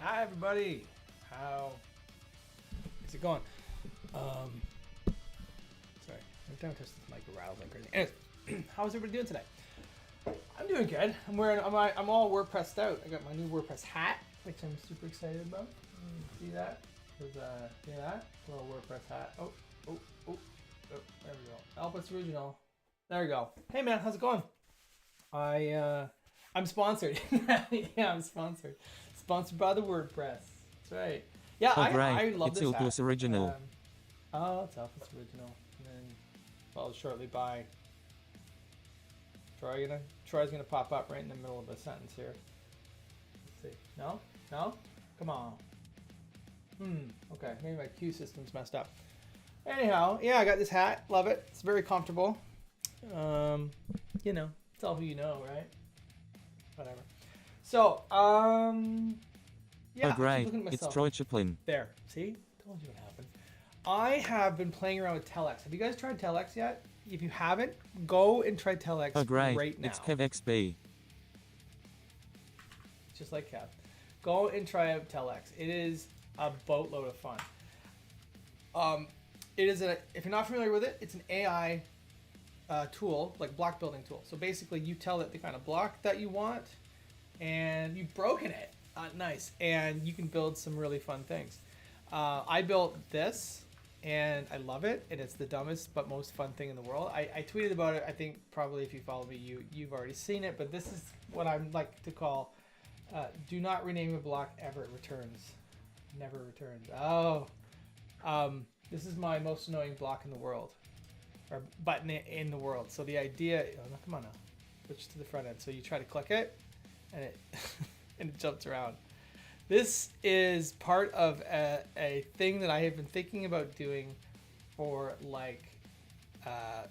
Hi everybody. How is it going? Sorry, every time I touch this mic, it rattles like crazy. Anyways, how's everybody doing today? I'm doing good. I'm all WordPressed out. I got my new WordPress hat, which I'm super excited about. See that? There's see that? Little WordPress hat. Oh, there we go. Alpha's original. There we go. Hey man, how's it going? I'm sponsored. Yeah, I'm sponsored. Sponsored by the WordPress. That's right. Yeah, I love this hat. It's Alpha's original. It's Alpha's original. And then followed shortly by Troy's gonna pop up right in the middle of a sentence here. Let's see. No? Come on. Okay, maybe my cue system's messed up. Anyhow, yeah, I got this hat. Love it. It's very comfortable. You know, it's all who you know, right? Whatever. So, yeah. Oh great, it's Troy Chaplin. There, see? Told you what happened. I have been playing around with Telex. Have you guys tried Telex yet? If you haven't, go and try Telex right now. It's KevXB. Just like Kev. Go and try out Telex. It is a boatload of fun. If you're not familiar with it, it's an AI tool, like block building tool. So basically you tell it the kind of block that you want and you've broken it. Nice. And you can build some really fun things. I built this and I love it. And it's the dumbest but most fun thing in the world. I tweeted about it. I think probably if you follow me, you've already seen it. But this is what I like to call do not rename a block ever. It returns. Never returns. This is my most annoying block in the world. Or button in the world. So the idea, come on now, switch to the front end. So you try to click it, and it and it jumps around. This is part of a thing that I have been thinking about doing for like, I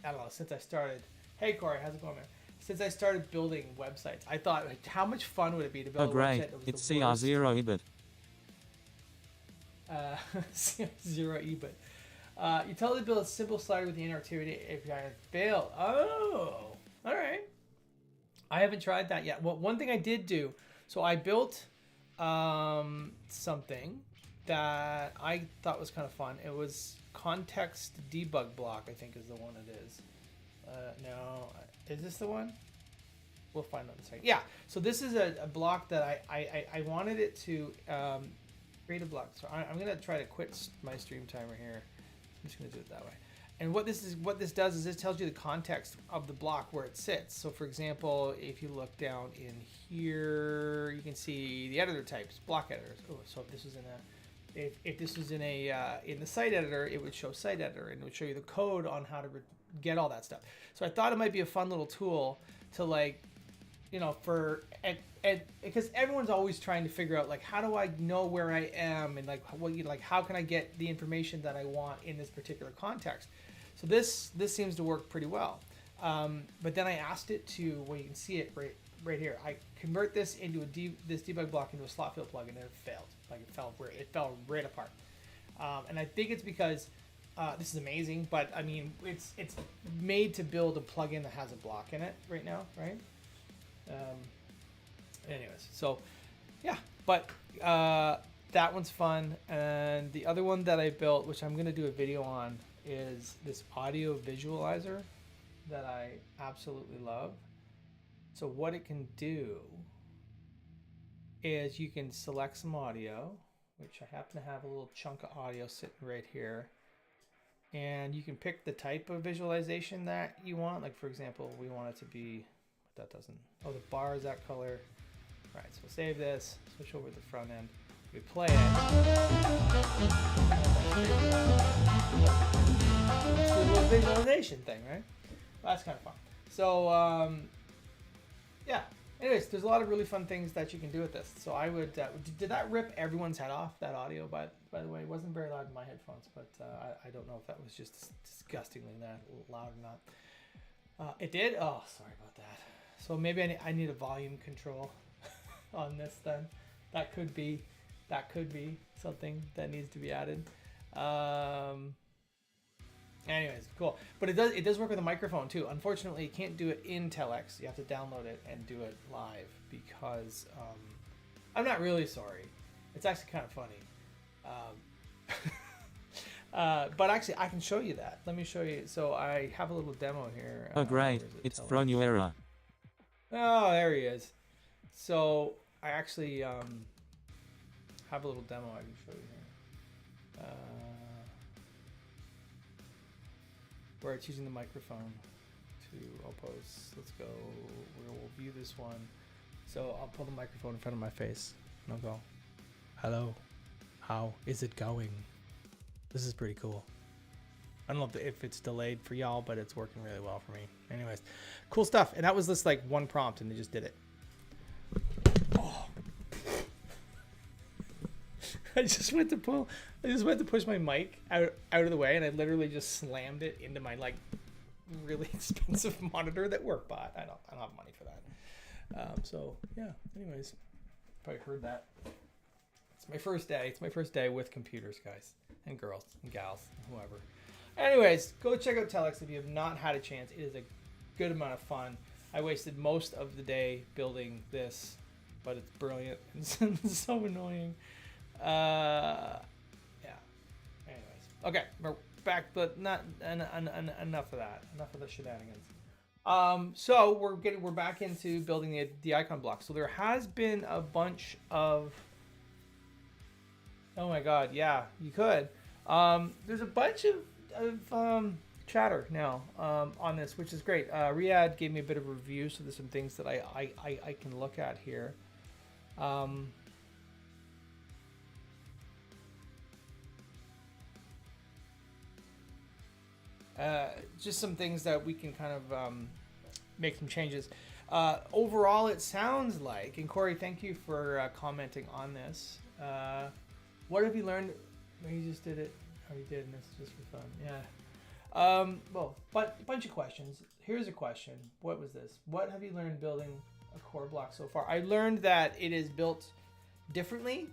don't know, since I started. Hey Corey, how's it going, man? Since I started building websites, I thought, like, how much fun would it be to build a website that was it's the worst. CR0 EBIT. CR0 EBIT. You tell it to build a simple slider with the interactivity API and failed. Oh, all right. I haven't tried that yet. Well, one thing I did do, so I built something that I thought was kind of fun. It was context debug block, I think is the one it is. No, is this the one? We'll find out in a second. Yeah, so this is a block that I wanted it to create a block. So I'm going to try to quit my stream timer here. I'm just going to do it that way. And what this does is this tells you the context of the block where it sits. So for example, if you look down in here, you can see the editor types, block editors. Oh, so if this was in the site editor, it would show site editor and it would show you the code on how to get all that stuff. So I thought it might be a fun little tool to, like, you know, because everyone's always trying to figure out, like, how do I know where I am, and how can I get the information that I want in this particular context. So this seems to work pretty well. But then I asked it to, well, you can see it right here. I convert this into this debug block into a slot fill plugin, and it failed. Like, it fell right apart. And I think it's because this is amazing, but I mean, it's made to build a plugin that has a block in it right now, right? Anyways, so yeah, but that one's fun. And the other one that I built, which I'm going to do a video on, is this audio visualizer that I absolutely love. So what it can do is you can select some audio, which I happen to have a little chunk of audio sitting right here. And you can pick the type of visualization that you want. Like, for example, we want it to be, that doesn't, oh, the bar is that color. All right, so we'll save this, switch over to the front end. We play it. Let's do a little visualization thing, right? Well, that's kind of fun. So, yeah. Anyways, there's a lot of really fun things that you can do with this. So I would, did that rip everyone's head off, that audio, by the way? It wasn't very loud in my headphones, but I don't know if that was just disgustingly loud or not. It did? Oh, sorry about that. So maybe I need a volume control on this then. That could be something that needs to be added. Anyways, cool. But it does work with a microphone too. Unfortunately, you can't do it in Telex. You have to download it and do it live because I'm not really sorry. It's actually kind of funny. But actually, I can show you that. Let me show you. So I have a little demo here. Oh great, it's thrown you error. Oh, there he is. So I actually have a little demo I can show you here. Where it's using the microphone to oppose. Let's go. We'll view this one. So I'll pull the microphone in front of my face and I'll go, hello, how is it going? This is pretty cool. I don't know if it's delayed for y'all, but it's working really well for me. Anyways, cool stuff. And that was just like one prompt and they just did it. Oh. I just went to push my mic out of the way and I literally just slammed it into my like really expensive monitor that work bought. I don't have money for that. So yeah, anyways, probably heard that. It's my first day. It's my first day with computers, guys and girls and gals, and whoever. Anyways, go check out Telex if you have not had a chance. It is a good amount of fun. I wasted most of the day building this, but it's brilliant. It's so annoying. Yeah. Anyways, okay, we're back, but not enough of that. Enough of the shenanigans. So we're back into building the icon block. So there has been a bunch of, oh my god, yeah, you could. There's a bunch of chatter now on this, which is great. Riad gave me a bit of a review, so there's some things that I can look at here. Just some things that we can kind of make some changes. Overall, it sounds like, and Corey, thank you for commenting on this. What have you learned? Well, you just did it. Oh, you did, and this is just for fun. Yeah. Well, but a bunch of questions. Here's a question. What was this? What have you learned building a core block so far? I learned that it is built differently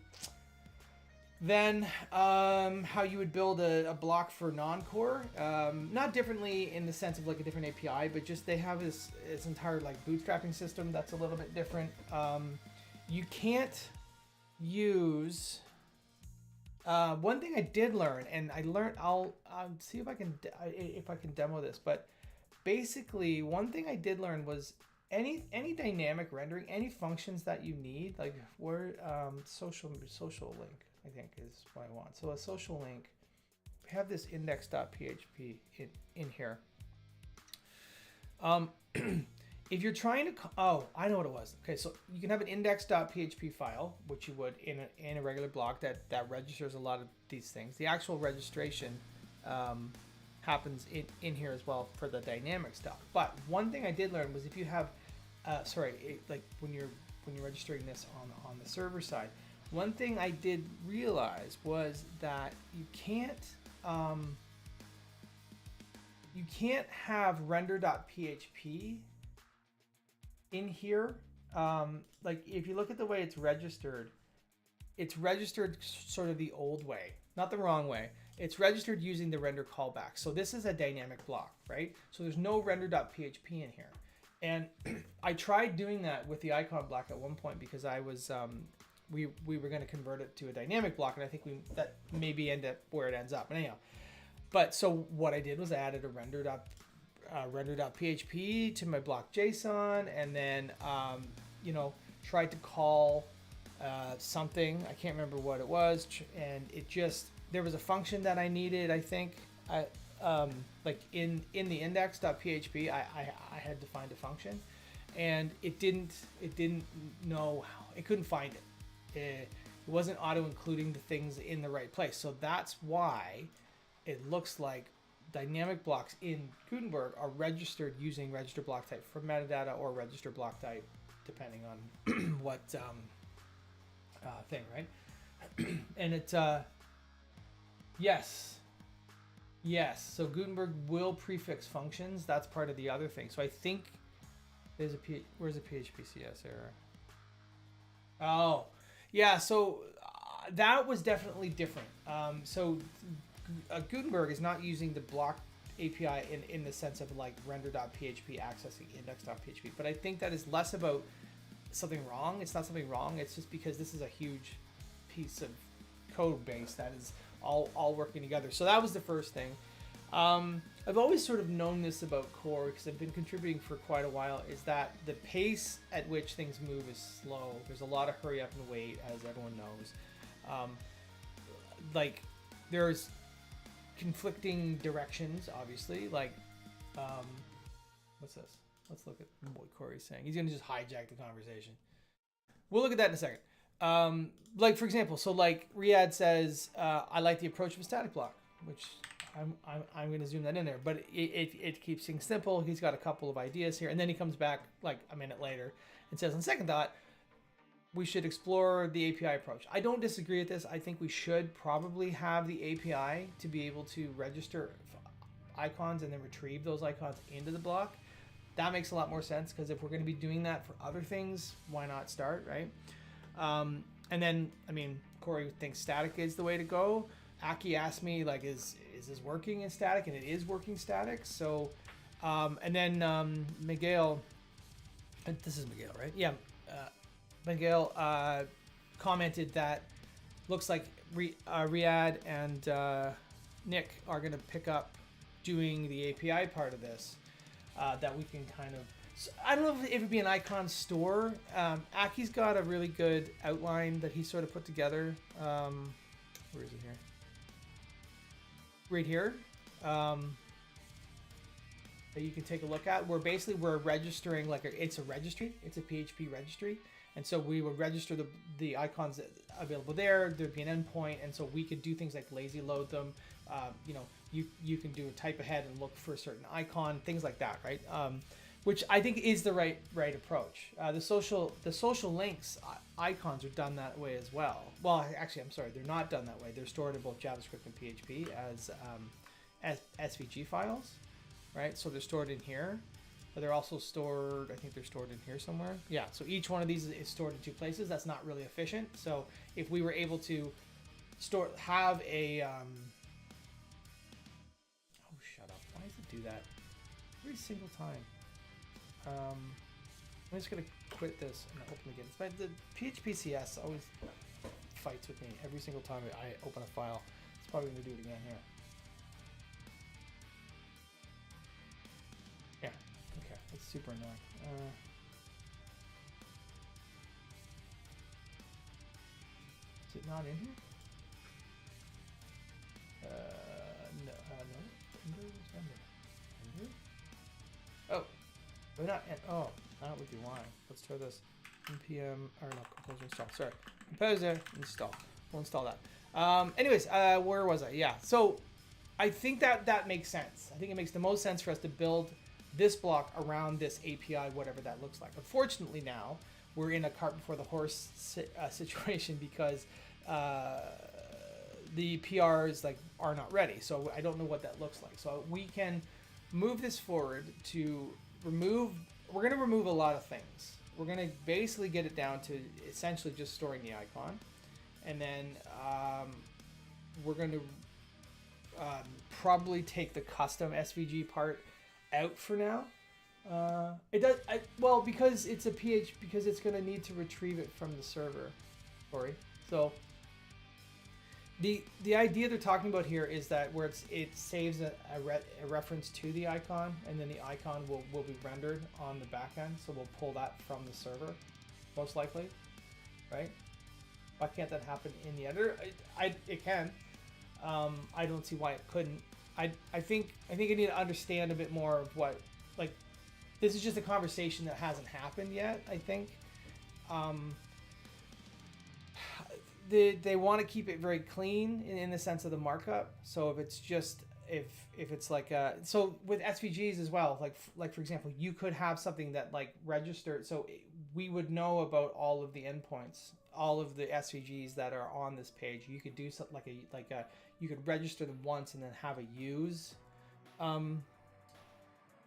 than how you would build a block for non-core. Not differently in the sense of like a different API, but just they have this entire like bootstrapping system that's a little bit different. You can't use one thing I did learn, and I learned, I'll see if I can demo this, but basically one thing I did learn was any dynamic rendering, any functions that you need, like where social link, I think is what I want. So a social link, we have this index.php in here. If you're trying to, oh, I know what it was. Okay, so you can have an index.php file, which you would in a regular block that registers a lot of these things. The actual registration happens in here as well for the dynamic stuff. But one thing I did learn was if you have, like when you're registering this on the server side, one thing I did realize was that you can't have render.php in here. Like if you look at the way it's registered sort of the old way, not the wrong way. It's registered using the render callback. So this is a dynamic block, right? So there's no render.php in here. And I tried doing that with the icon block at one point because I was we were going to convert it to a dynamic block, and I think that maybe end up where it ends up. But anyhow, but so what I did was I added a render.php to my block.json, and then tried to call something. I can't remember what it was, and it just, there was a function that I needed. I think like in the index.php, I had to find a function, and it didn't know how, it couldn't find it. It wasn't auto including the things in the right place. So that's why it looks like dynamic blocks in Gutenberg are registered using register block type for metadata or register block type, depending on what thing, right? And it's yes. So Gutenberg will prefix functions. That's part of the other thing. So I think there's where's a PHP-CS error? Oh, yeah. So that was definitely different. So Gutenberg is not using the block API in the sense of like render.php accessing index.php, but I think that is less about something wrong. It's not something wrong. It's just because this is a huge piece of code base that is all working together. So that was the first thing. I've always sort of known this about core because I've been contributing for quite a while, is that the pace at which things move is slow. There's a lot of hurry up and wait, as everyone knows. Like there's conflicting directions, obviously. Like, what's this? Let's look at what Corey's saying. He's gonna just hijack the conversation. We'll look at that in a second. Like for example, so like Riad says, I like the approach of a static block, which I'm going to zoom that in there, but it keeps things simple. He's got a couple of ideas here, and then he comes back like a minute later and says, on second thought, we should explore the API approach. I don't disagree with this. I think we should probably have the API to be able to register icons and then retrieve those icons into the block. That makes a lot more sense, because if we're going to be doing that for other things, why not start, right? And then, I mean, Corey thinks static is the way to go. Aki asked me, like, is this working in static? And it is working static. So, and then Miguel, this is Miguel, right? Yeah. Miguel commented that looks like Riad and Nick are going to pick up doing the API part of this, that we can kind of, so I don't know if it would be an icon store. Aki's got a really good outline that he sort of put together. Where is it here? Right here, that you can take a look at, where basically we're registering, like it's a registry, it's a PHP registry, and so we would register the icons that available there. There'd be an endpoint, and so we could do things like lazy load them. You know, you can do a type ahead and look for a certain icon, things like that, right? Which I think is the right approach. The social links icons are done that way as well. Well, actually, I'm sorry, they're not done that way. They're stored in both JavaScript and PHP as SVG files, right? So they're stored in here, but they're also stored, I think they're stored in here somewhere. Yeah, so each one of these is stored in two places. That's not really efficient. So if we were able to have a, oh, shut up. Why does it do that every single time? I'm just gonna quit this and open again. It's the PHP-CS always fights with me every single time I open a file. It's probably gonna do it again here. Yeah, okay, that's super annoying. Is it not in here? No, oh. We're not, oh, that would be why. Let's try this. npm, or no, composer install, sorry. Composer install. We'll install that. Anyways, where was I? Yeah, so I think that makes sense. I think it makes the most sense for us to build this block around this API, whatever that looks like. Unfortunately now, we're in a cart before the horse situation, because the PRs are not ready. So I don't know what that looks like. So we can move this forward to we're going to remove a lot of things. We're going to basically get it down to essentially just storing the icon. And then we're going to probably take the custom SVG part out for now. It does, well, because it's a because it's going to need to retrieve it from the server, Corey. So the idea they're talking about here is that where it saves a reference to the icon, and then the icon will be rendered on the back end. So we'll pull that from the server, most likely, right? Why can't that happen in the editor? It can. I don't see why it couldn't. I think I need to understand a bit more of what, like, this is just a conversation that hasn't happened yet, I think. They want to keep it very clean in the sense of the markup. So if it's just if it's like so with SVGs as well, like for example, you could have something that like registered, so we would know about all of the endpoints, all of the SVGs that are on this page. You could do something like a you could register them once and then have a use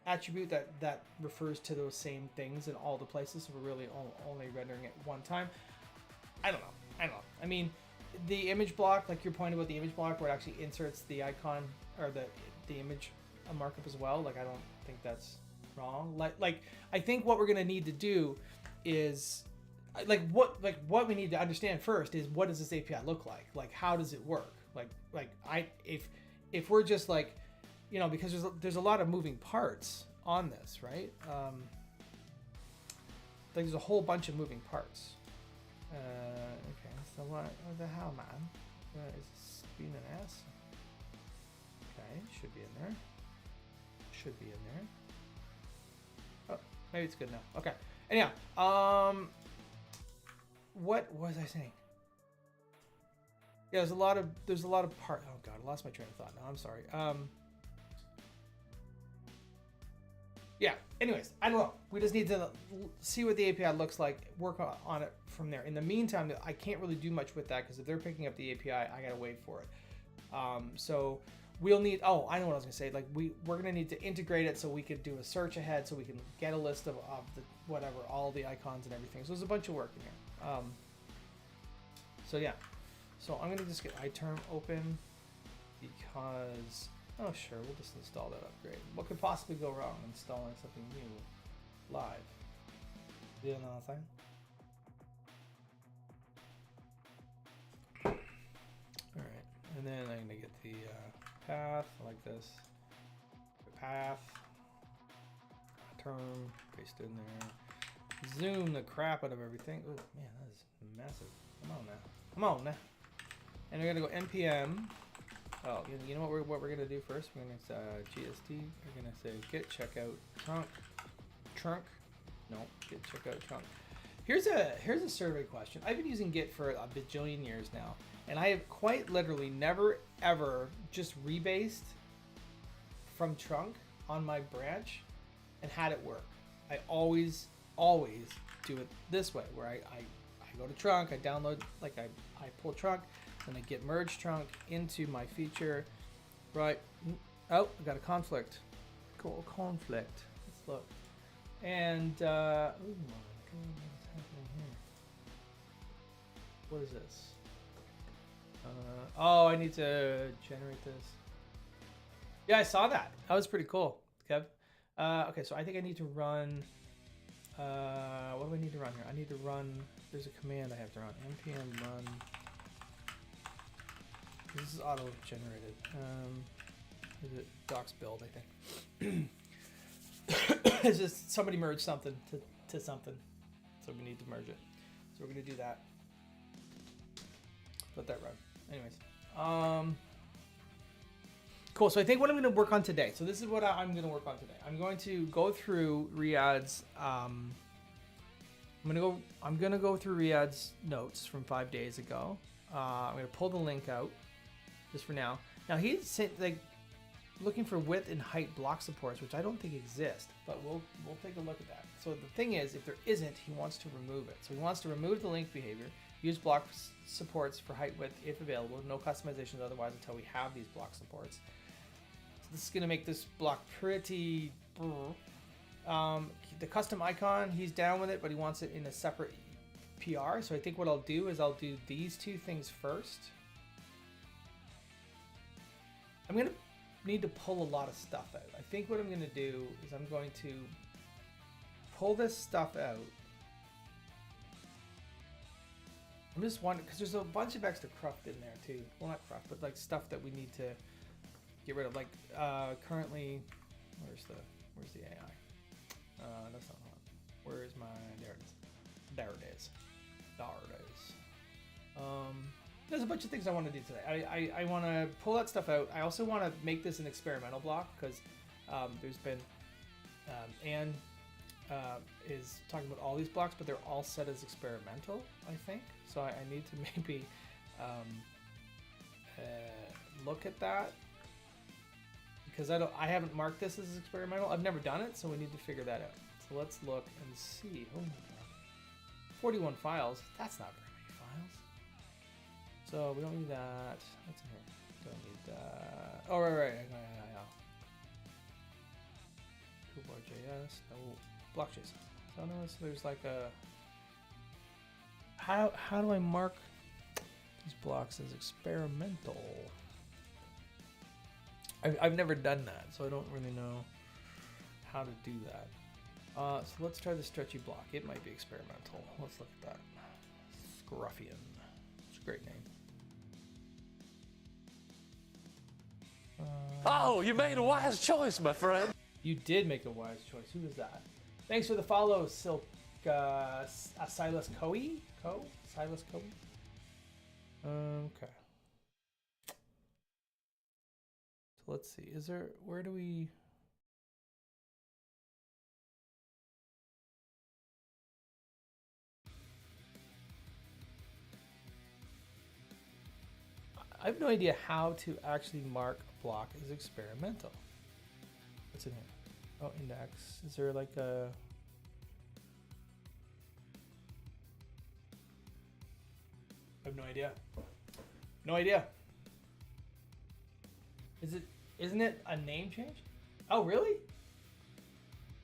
attribute that refers to those same things in all the places. So we're really only rendering it one time. I don't know. I mean, the image block, like your point about the image block, where it actually inserts the icon or the image markup as well. Like, I don't think that's wrong. Like I think what we're gonna need to do is what we need to understand first is, what does this API look like? Like, how does it work? If we're just like, because there's a lot of moving parts on this, right? There's a whole bunch of moving parts. Okay, so what the hell, man? Is this being an ass? Okay, should be in there. Should be in there. Oh, maybe it's good now. Okay. Anyhow, what was I saying? Yeah, there's a lot of part. Oh god, I lost my train of thought now. I'm sorry. Yeah. Anyways, I don't know. We just need to see what the API looks like, work on it from there. In the meantime, I can't really do much with that because if they're picking up the API, I gotta wait for it. So we'll need. Oh, I know what I was gonna say. Like we're gonna need to integrate it so we could do a search ahead, so we can get a list of the whatever, all the icons and everything. So there's a bunch of work in here. So yeah. So I'm gonna just get iTerm open because. Oh sure, we'll just install that upgrade. What could possibly go wrong installing something new live? You know what I'm saying? Alright, and then I'm gonna get the path like this. The path, term, paste it in there. Zoom the crap out of everything. Oh man, that is massive. Come on now. Come on now. And we're gonna go npm. Oh, you know what we're gonna do first? We're gonna GST. We're gonna say git checkout trunk. No, git checkout trunk. Here's a survey question. I've been using Git for a bajillion years now, and I have quite literally never ever just rebased from trunk on my branch and had it work. I always do it this way, where I go to trunk, I download, like I pull trunk. And I get merge trunk into my feature, right? Oh, I got a conflict. Cool, conflict. Let's look. And oh my god, what's happening here? What is this? Oh, I need to generate this. Yeah, I saw that. That was pretty cool, Kev. Okay, so I think I need to run. What do I need to run here? I need to run. There's a command I have to run. npm run. This is auto-generated. Is it docs build, I think. It's just somebody merged something to something. So we need to merge it. So we're going to do that. Let that run. Anyways. Cool. So I think what I'm going to work on today. So this is what I'm going to work on today. I'm going to go through Riad's... I'm going to go through Riad's notes from 5 days ago. I'm going to pull the link out. Just for now. Now he's like looking for width and height block supports, which I don't think exist, but we'll take a look at that. So the thing is, if there isn't, he wants to remove it. So he wants to remove the link behavior, use block supports for height width if available, no customizations otherwise until we have these block supports. So this is going to make this block pretty. The custom icon, he's down with it, but he wants it in a separate PR. So I think what I'll do is I'll do these two things first. I'm going to need to pull a lot of stuff out. I think what I'm going to do is I'm going to pull this stuff out. I'm just wondering, because there's a bunch of extra cruft in there too. Well, not cruft, but like stuff that we need to get rid of. Like currently, where's the AI? That's not hot. Where is my, there it is. There it is. There it is. There's a bunch of things I want to do today. I want to pull that stuff out. I also want to make this an experimental block because there's been Anne is talking about all these blocks, but they're all set as experimental, I think. So I need to maybe look at that because I haven't marked this as experimental. I've never done it, so we need to figure that out. So let's look and see. Oh my god, 41 files. That's not very many files. So we don't need that. What's in here? Don't need that. Oh, right. Toolbar.js. No, block.json. So notice there's like a. How do I mark these blocks as experimental? I've never done that, so I don't really know how to do that. So let's try the stretchy block. It might be experimental. Let's look at that. Scruffian. It's a great name. Oh, you made a wise choice, my friend. You did make a wise choice. Who is that? Thanks for the follow, Silk. Silas Coe? Silas Coe? Okay. So let's see. Is there, where do we... I have no idea how to actually mark a block as experimental. What's in here? Oh, index. Is there like a... I have no idea. No idea. Isn't it a name change? Oh, really?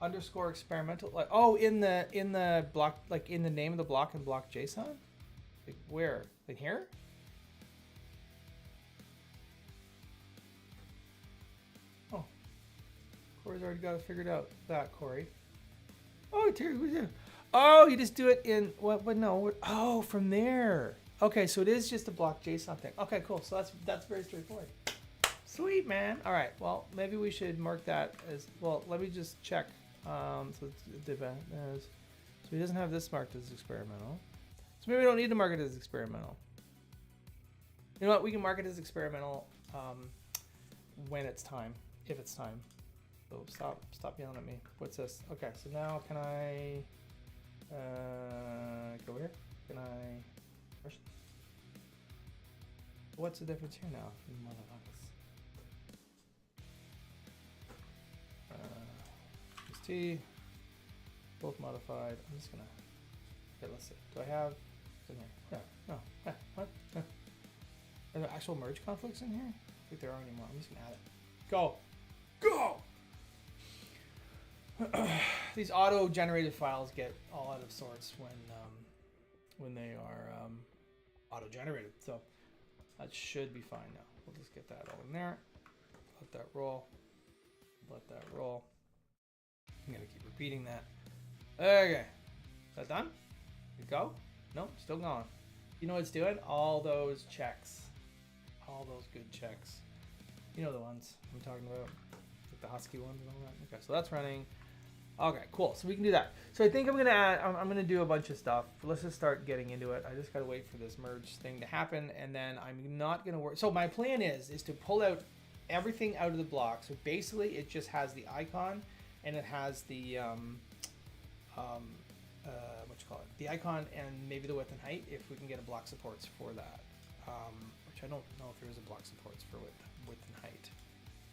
Underscore experimental, like, oh, in the block, like in the name of the block in block.json? Like where? Like here? Oh. Corey's already got it figured out. That, Corey. Oh, Terry, what you? Oh, you just do it in what? No. What, oh, from there. Okay, so it is just a block.json thing. Okay, cool. So that's very straightforward. Sweet, man. All right. Well, maybe we should mark that as well. Let me just check. So he doesn't have this marked as experimental. So maybe we don't need to mark it as experimental. You know what? We can mark it as experimental when it's time, if it's time. So stop yelling at me. What's this? Okay. So now can I go here? Can I? What's the difference here now? T, both modified. I'm just gonna. Okay, let's see. Do I have? In here? Yeah. No. What? Are there actual merge conflicts in here? I don't think there are anymore. I'm just gonna add it. Go. These auto-generated files get all out of sorts when they are auto-generated. So that should be fine now. We'll just get that all in there. Let that roll. Let that roll. I'm gonna keep repeating that. Okay. Is that done? Go? Nope, still going. You know what it's doing? All those checks. All those good checks. You know the ones I'm talking about. Like the Husky ones and all that. Okay, so that's running. Okay, cool. So we can do that. So I think I'm gonna add, I'm gonna do a bunch of stuff. Let's just start getting into it. I just gotta wait for this merge thing to happen, and then I'm not gonna work. So my plan is to pull out everything out of the block. So basically it just has the icon and it has the what you call it, the icon and maybe the width and height if we can get a block supports for that, which I don't know if there is a block supports for width and height.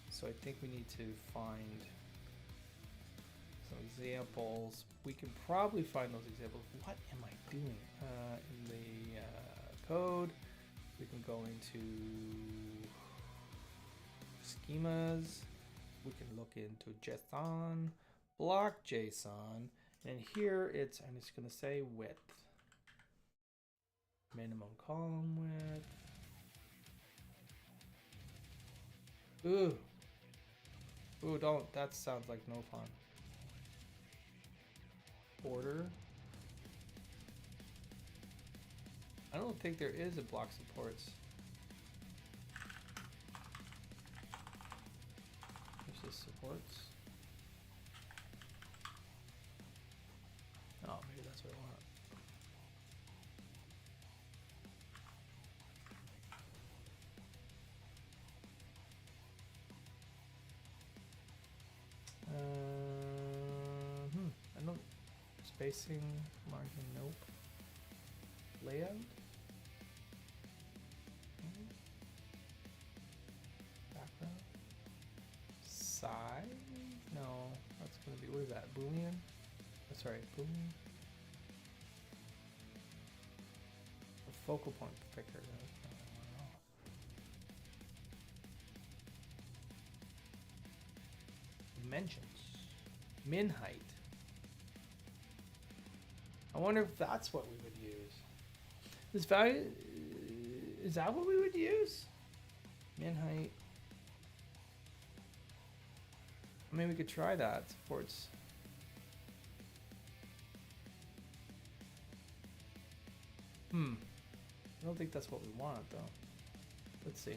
So I think we need to find some examples. We can probably find those examples. What am I doing? In the code, we can go into schemas. We can look into JSON, block.json, and here it's, I'm just going to say width. Minimum column width. Ooh. Ooh, don't. That sounds like no fun. Border. I don't think there is a block supports. Supports. Oh, maybe that's what I want. I don't. Spacing, margin, nope. Layout. Background. Size? No, that's going to be, what is that, Boolean? Oh, sorry, Boolean. The focal point picker. Dimensions. Min height. I wonder if that's what we would use. This value, is that what we would use? Min height. I mean, we could try that. Supports. I don't think that's what we want though. Let's see.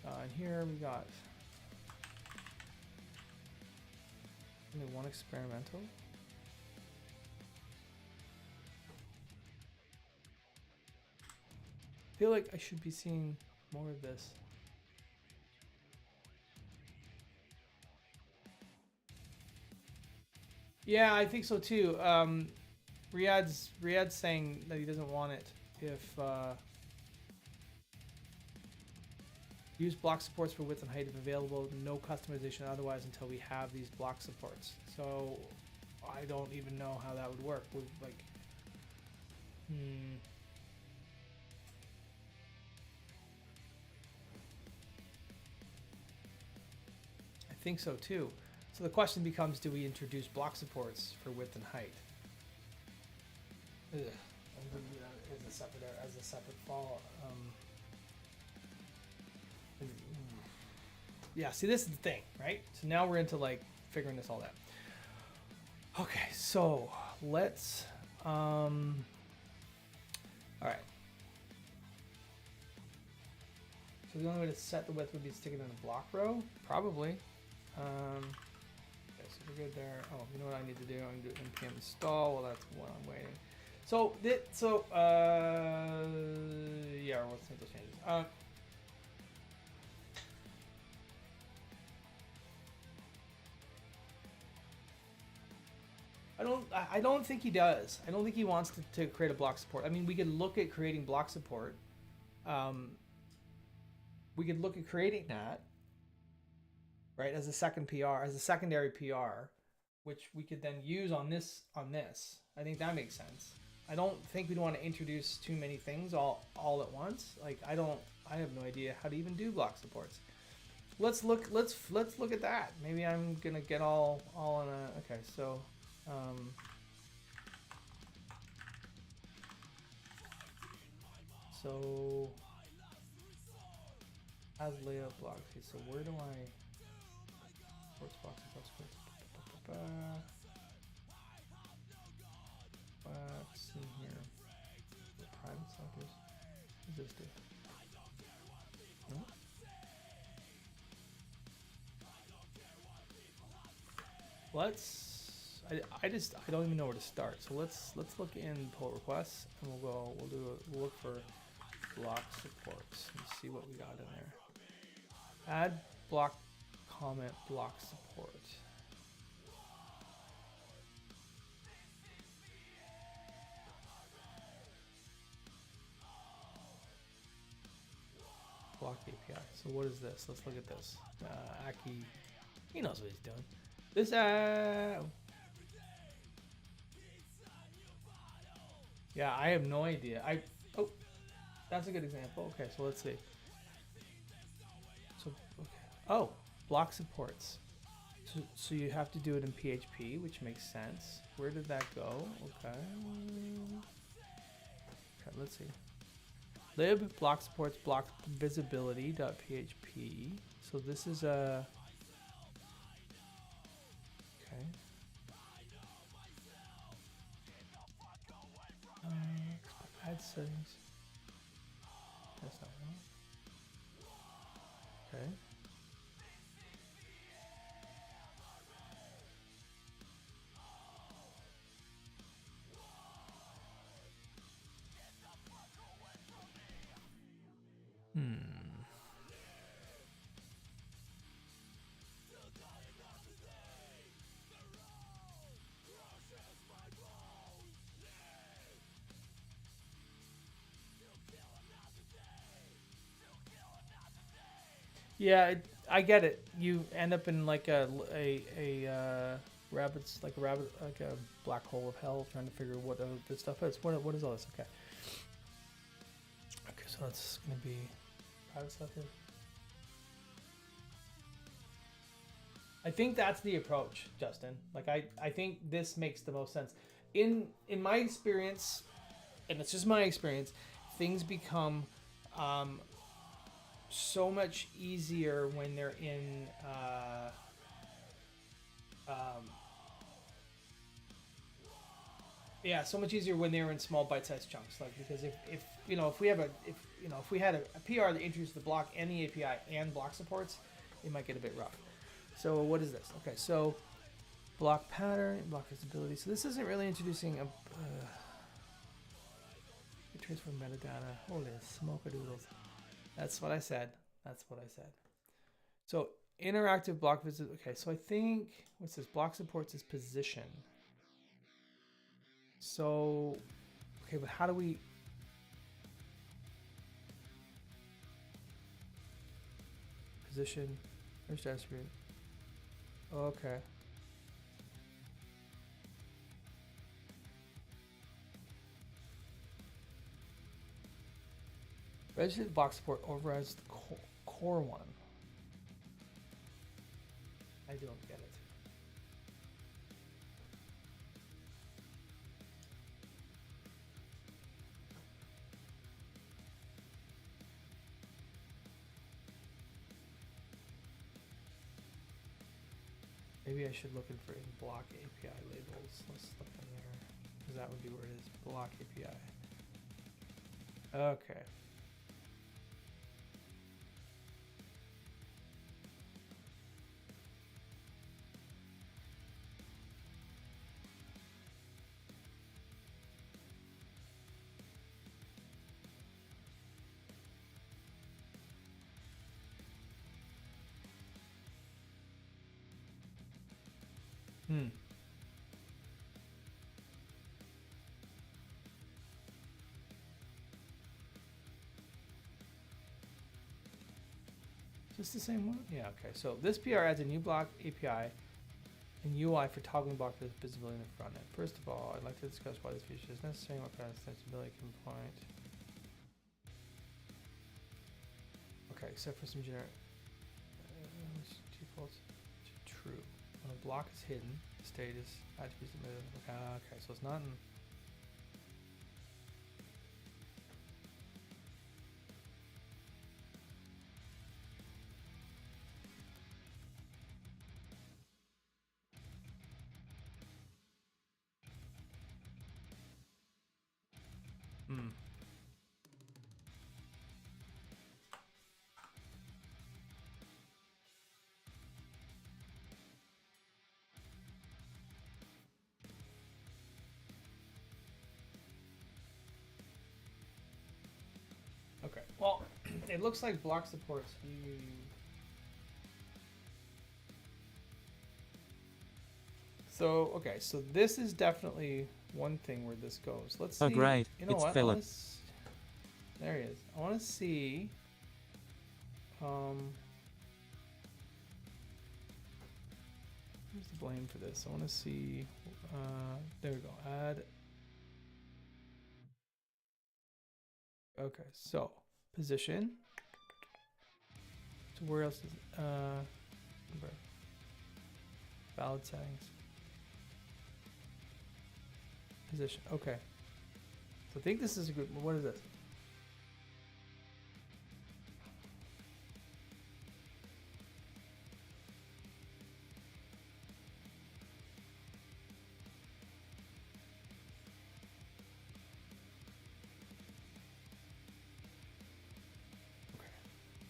And here we got only one experimental. I feel like I should be seeing more of this. Yeah, I think so too. Riad's saying that he doesn't want it if use block supports for width and height if available. No customization otherwise until we have these block supports. So I don't even know how that would work. With like, I think so too. So the question becomes, do we introduce block supports for width and height? Ugh. As a separate fall. Yeah, see, this is the thing, right? So now we're into like figuring this all out. Okay, so let's all right. So the only way to set the width would be to stick it in a block row, probably. Okay, so we're good there. Oh, you know what I need to do? I'm gonna do npm install. Well, that's what I'm waiting. So yeah, let's make those changes. I don't think he does. I don't think he wants to create a block support. I mean, we could look at creating block support. We could look at creating that, right, as a secondary PR, which we could then use on this. I think that makes sense. I don't think we'd want to introduce too many things all at once. Like I have no idea how to even do block supports. Let's look at that. Maybe I'm gonna get all on a okay. So so as layout blocks. Okay, so where do I supports blocks in here. The private sectors. What does this do? No? I don't even know where to start. So let's look in pull requests and we'll look for block supports and see what we got in there. Add block comment block support. Block API. So what is this? Let's look at this. Aki, he knows what he's doing. This yeah, I have no idea. Oh, that's a good example. Okay, so let's see. So okay. Oh, block supports. So you have to do it in PHP, which makes sense. Where did that go? Okay. Okay, let's see. Lib block supports block visibility.php. So this is a okay. Add settings. That's not wrong. Okay. Yeah, I get it. You end up in like a rabbit's like a black hole of hell trying to figure what this stuff is. What is all this? Okay. Okay, so that's gonna be private stuff here. I think that's the approach, Justin. Like I think this makes the most sense. In my experience, and it's just my experience, things become so much easier when they're in Yeah, so much easier when they're in small bite-sized chunks. Like, because if you know, if we had a PR that introduced the block and the API and block supports, it might get a bit rough. So what is this? Okay, so block pattern, block visibility. So this isn't really introducing a it transfer metadata. Holy smoke-a-doodles. That's what I said. That's what I said. So interactive block visit. Okay, so I think what's this? Block supports is position. So, okay, but how do we? Position. There's dashboard. Okay. Registered block support overrides the core one. I don't get it. Maybe I should look in for block API labels. Let's look in there, because that would be where it is. Block API. Okay. Just the same one? Yeah, okay. So this PR adds a new block API and UI for toggling block visibility in the front end. First of all, I'd like to discuss why this feature is necessary and what kind of extensibility can point. Okay, except for some generic defaults to true. When a block is hidden, the state is attributes submitted. Okay, so it's not in. Okay, well, it looks like block supports. So, okay, so this is definitely one thing where this goes. Let's see. Oh, great. You know it's what? Philip. There he is. I want to see. Who's to blame for this? I want to see. There we go. Add. Okay, so position. So where else is it? Valid settings. Position. Okay. So I think this is a good. What is this?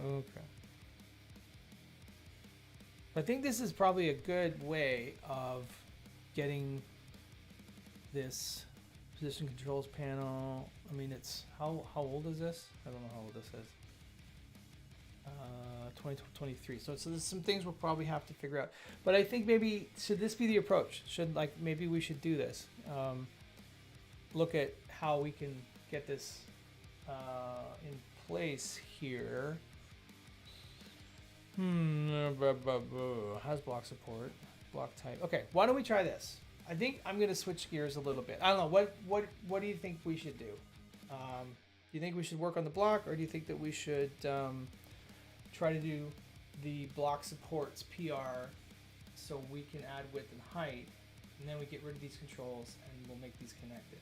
Okay. I think this is probably a good way of getting this position controls panel. I mean, it's how old is this? I don't know how old this is. 2023. So there's some things we'll probably have to figure out. But I think maybe should this be the approach? Maybe we should do this. Look at how we can get this in place here. Has block support, block type. Okay, why don't we try this? I think I'm gonna switch gears a little bit. I don't know. What do you think we should do? Do you think we should work on the block, or do you think that we should try to do the block supports PR so we can add width and height, and then we get rid of these controls and we'll make these connected?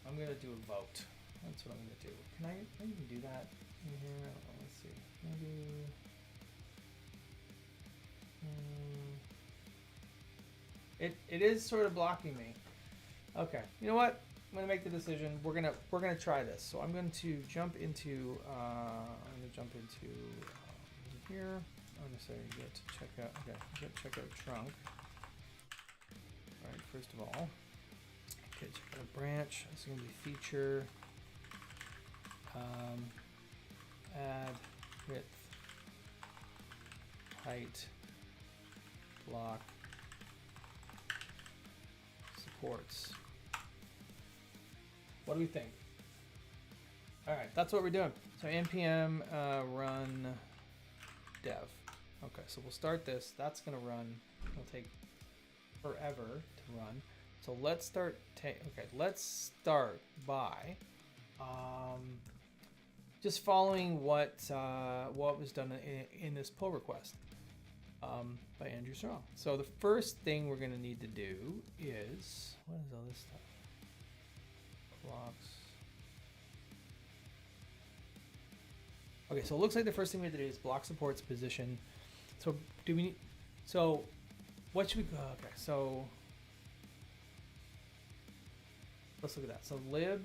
I'm gonna do a vote. That's what I'm gonna do. Can I even do that in here? I don't know. Let's see. Maybe. It is sort of blocking me. Okay, you know what? I'm gonna make the decision. We're gonna try this. So I'm going to jump into here. I'm gonna say get checkout. Okay, get checkout trunk. All right, first of all, get checkout branch. It's gonna be feature. Add width, height, block, supports. What do we think? All right, that's what we're doing. So npm run dev. Okay, so we'll start this. That's gonna run. It'll take forever to run. So let's start. Let's start by just following what was done in this pull request by Andrew Strong. So the first thing we're gonna need to do is, what is all this stuff? Blocks. Okay, so it looks like the first thing we have to do is block supports position. So do we need, so what should we go? Okay, so let's look at that. So lib,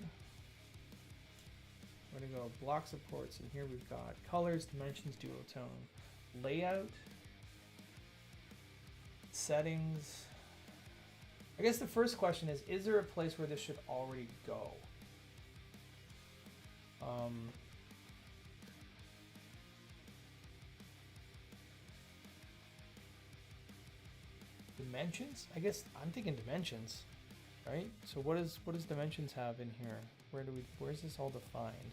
we're gonna go block supports, and here we've got colors, dimensions, duotone, layout, settings. I guess the first question is there a place where this should already go? Dimensions? I guess I'm thinking dimensions, right? So what does dimensions have in here? Where's this all defined?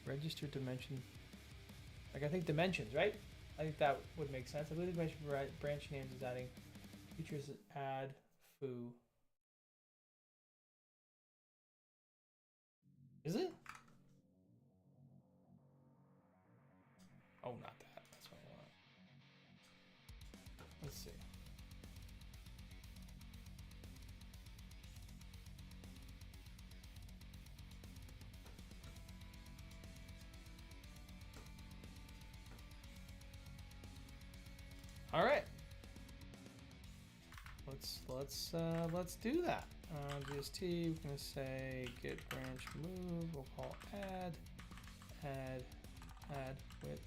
Register dimension. Like, I think dimensions, right? I think that would make sense. I believe the dimension branch names is adding features, add foo. Is it? Oh, not that. That's what I want. Let's see. All right. Let's do that. GST, we're gonna say get branch move. We'll call add width.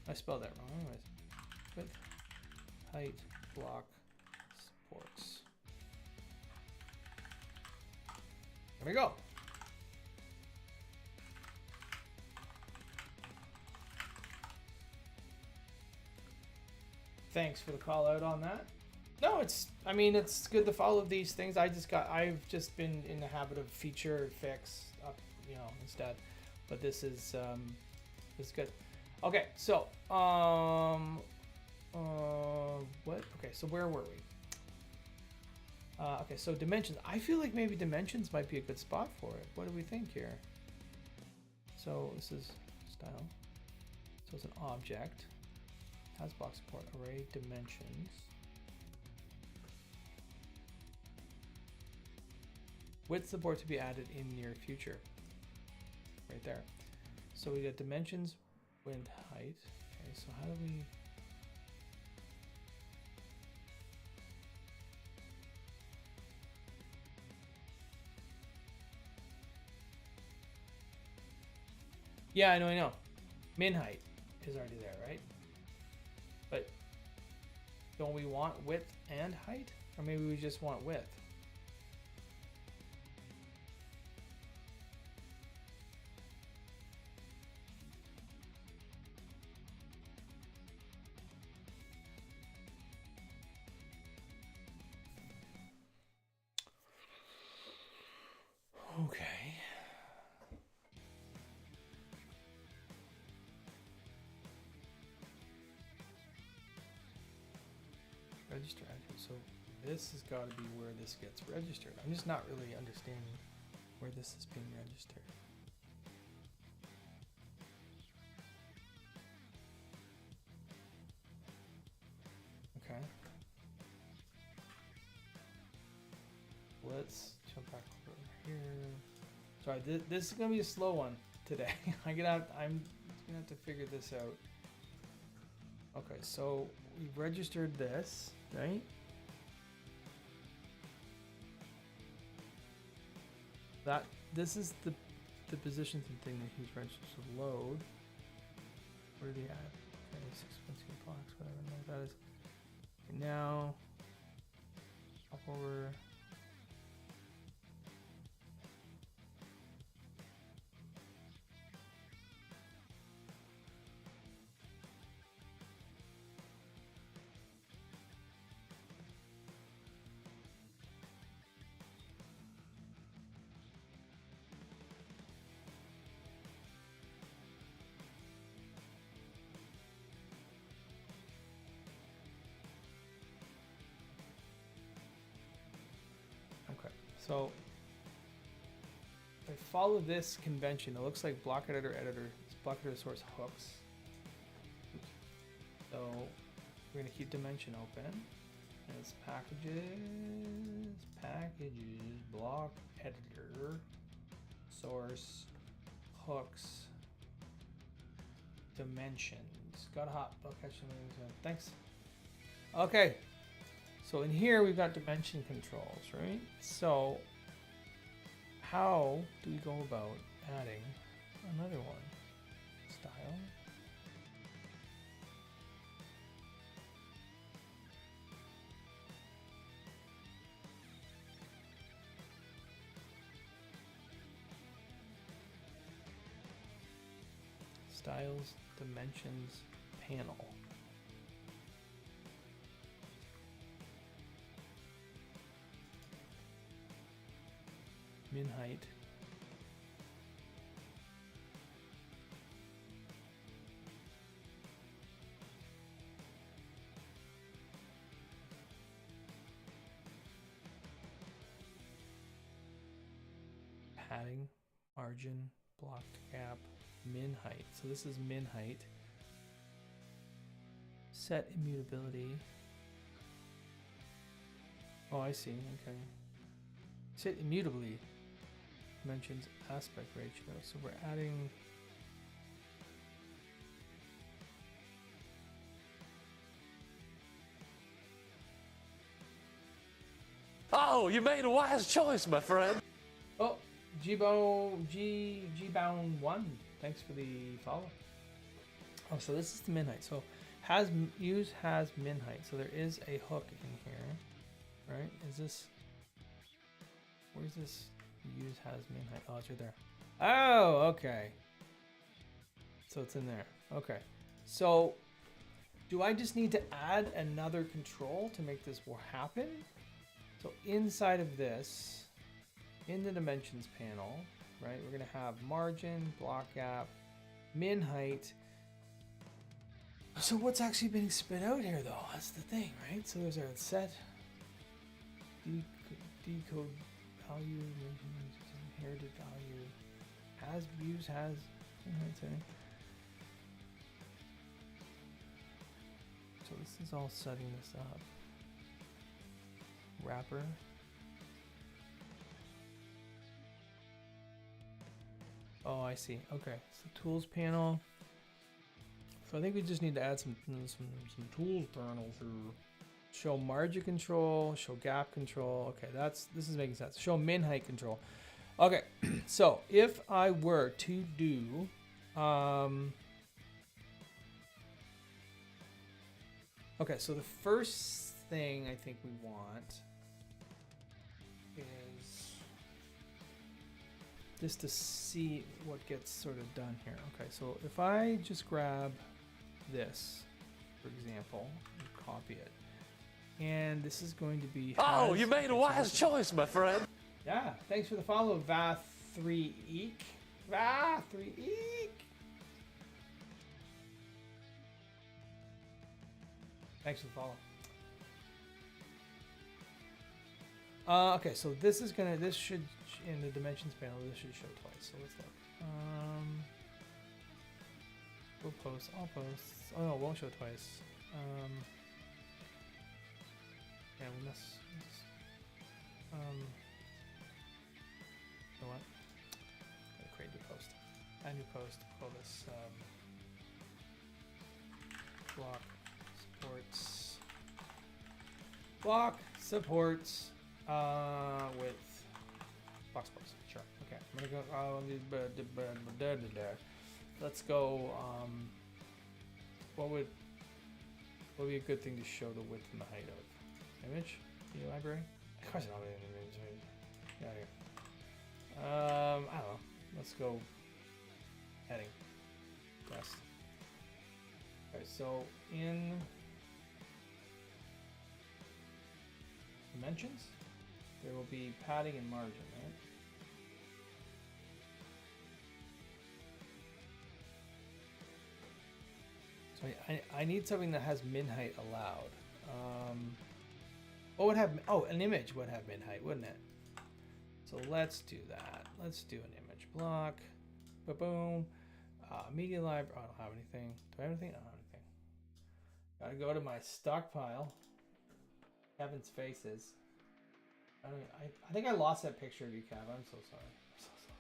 I spelled that wrong. Anyways, width, height, block, supports. There we go. Thanks for the call out on that. No, I mean, it's good to follow these things. I've just been in the habit of feature fix up, instead, but this is good. Okay, so what? Okay, so where were we? Okay, so dimensions. I feel like maybe dimensions might be a good spot for it. What do we think here? So this is style. So it's an object. Has block support, array dimensions. Width support to be added in near future. Right there. So we got dimensions, width, height. Okay, so how do we... Yeah, I know. Min height is already there, right? But don't we want width and height? Or maybe we just want width? Okay. Register address. So this has got to be where this gets registered. I'm just not really understanding where this is being registered. Okay. Let's jump back over here. Sorry, this is gonna be a slow one today. I'm gonna have to figure this out. Okay, so we've registered this, right? This is the position thing that he's registered. So load. Where did he add? Okay, 6.2 blocks, whatever that is. Okay, now hop over. So if I follow this convention, it looks like block editor, block editor source hooks. Oops. So we're gonna keep dimension open. And it's packages, block editor, source, hooks, dimensions. Got a hot block catch. Thanks. Okay. So in here we've got dimension controls, right? So how do we go about adding another one? Style. Styles, dimensions, panel. Min height. Padding, margin, block gap, min height. So this is min height. Set immutability. Oh, I see. Okay. Set immutably. Mentions aspect ratio. So we're adding. Oh, you made a wise choice, my friend. Oh, Gbound 1. Thanks for the follow. Oh, so this is the min height. So use has min height. So there is a hook in here, right? Is this? Where's this? Use has min height. Oh, it's right there. Oh, okay. So it's in there. Okay. So do I just need to add another control to make this happen? So inside of this, in the dimensions panel, right, we're going to have margin, block gap, min height. So what's actually being spit out here, though? That's the thing, right? So there's our set, decode value, inherited value, has, use, has, so this is all setting this up. Wrapper. Oh, I see. Okay, so tools panel. So I think we just need to add some tools panels here. Show margin control, show gap control. Okay, this is making sense. Show min height control. Okay, so if I were to do okay, so the first thing I think we want is just to see what gets sort of done here. Okay, so if I just grab this, for example, and copy it, and this is going to be. Oh, you made a wise choice, my friend. Yeah, thanks for the follow, Va3Eek. Va3Eek. Thanks for the follow. Okay, so this should, in the dimensions panel, this should show twice. So let's look. We'll post, all posts. Oh no, it won't show twice. Yeah, we must. You know what? Gotta create a new post. Add new post. Call this block supports block supports with box post. Sure. Okay. I'm gonna go. Let's go. What would be a good thing to show the width and the height of? Image? Media library? Of course I don't have an image. Yeah, here. I don't know. Let's go heading. Best. Okay, so in dimensions, there will be padding and margin, right? So I need something that has min height allowed. What would have, oh, an image would have min height, wouldn't it? So let's do that. Let's do an image block. Boom. Media library. Oh, I don't have anything. Do I have anything? I don't have anything. Gotta go to my stockpile. Kevin's faces. I think I lost that picture of you, Kev. I'm so sorry. I'm so sorry.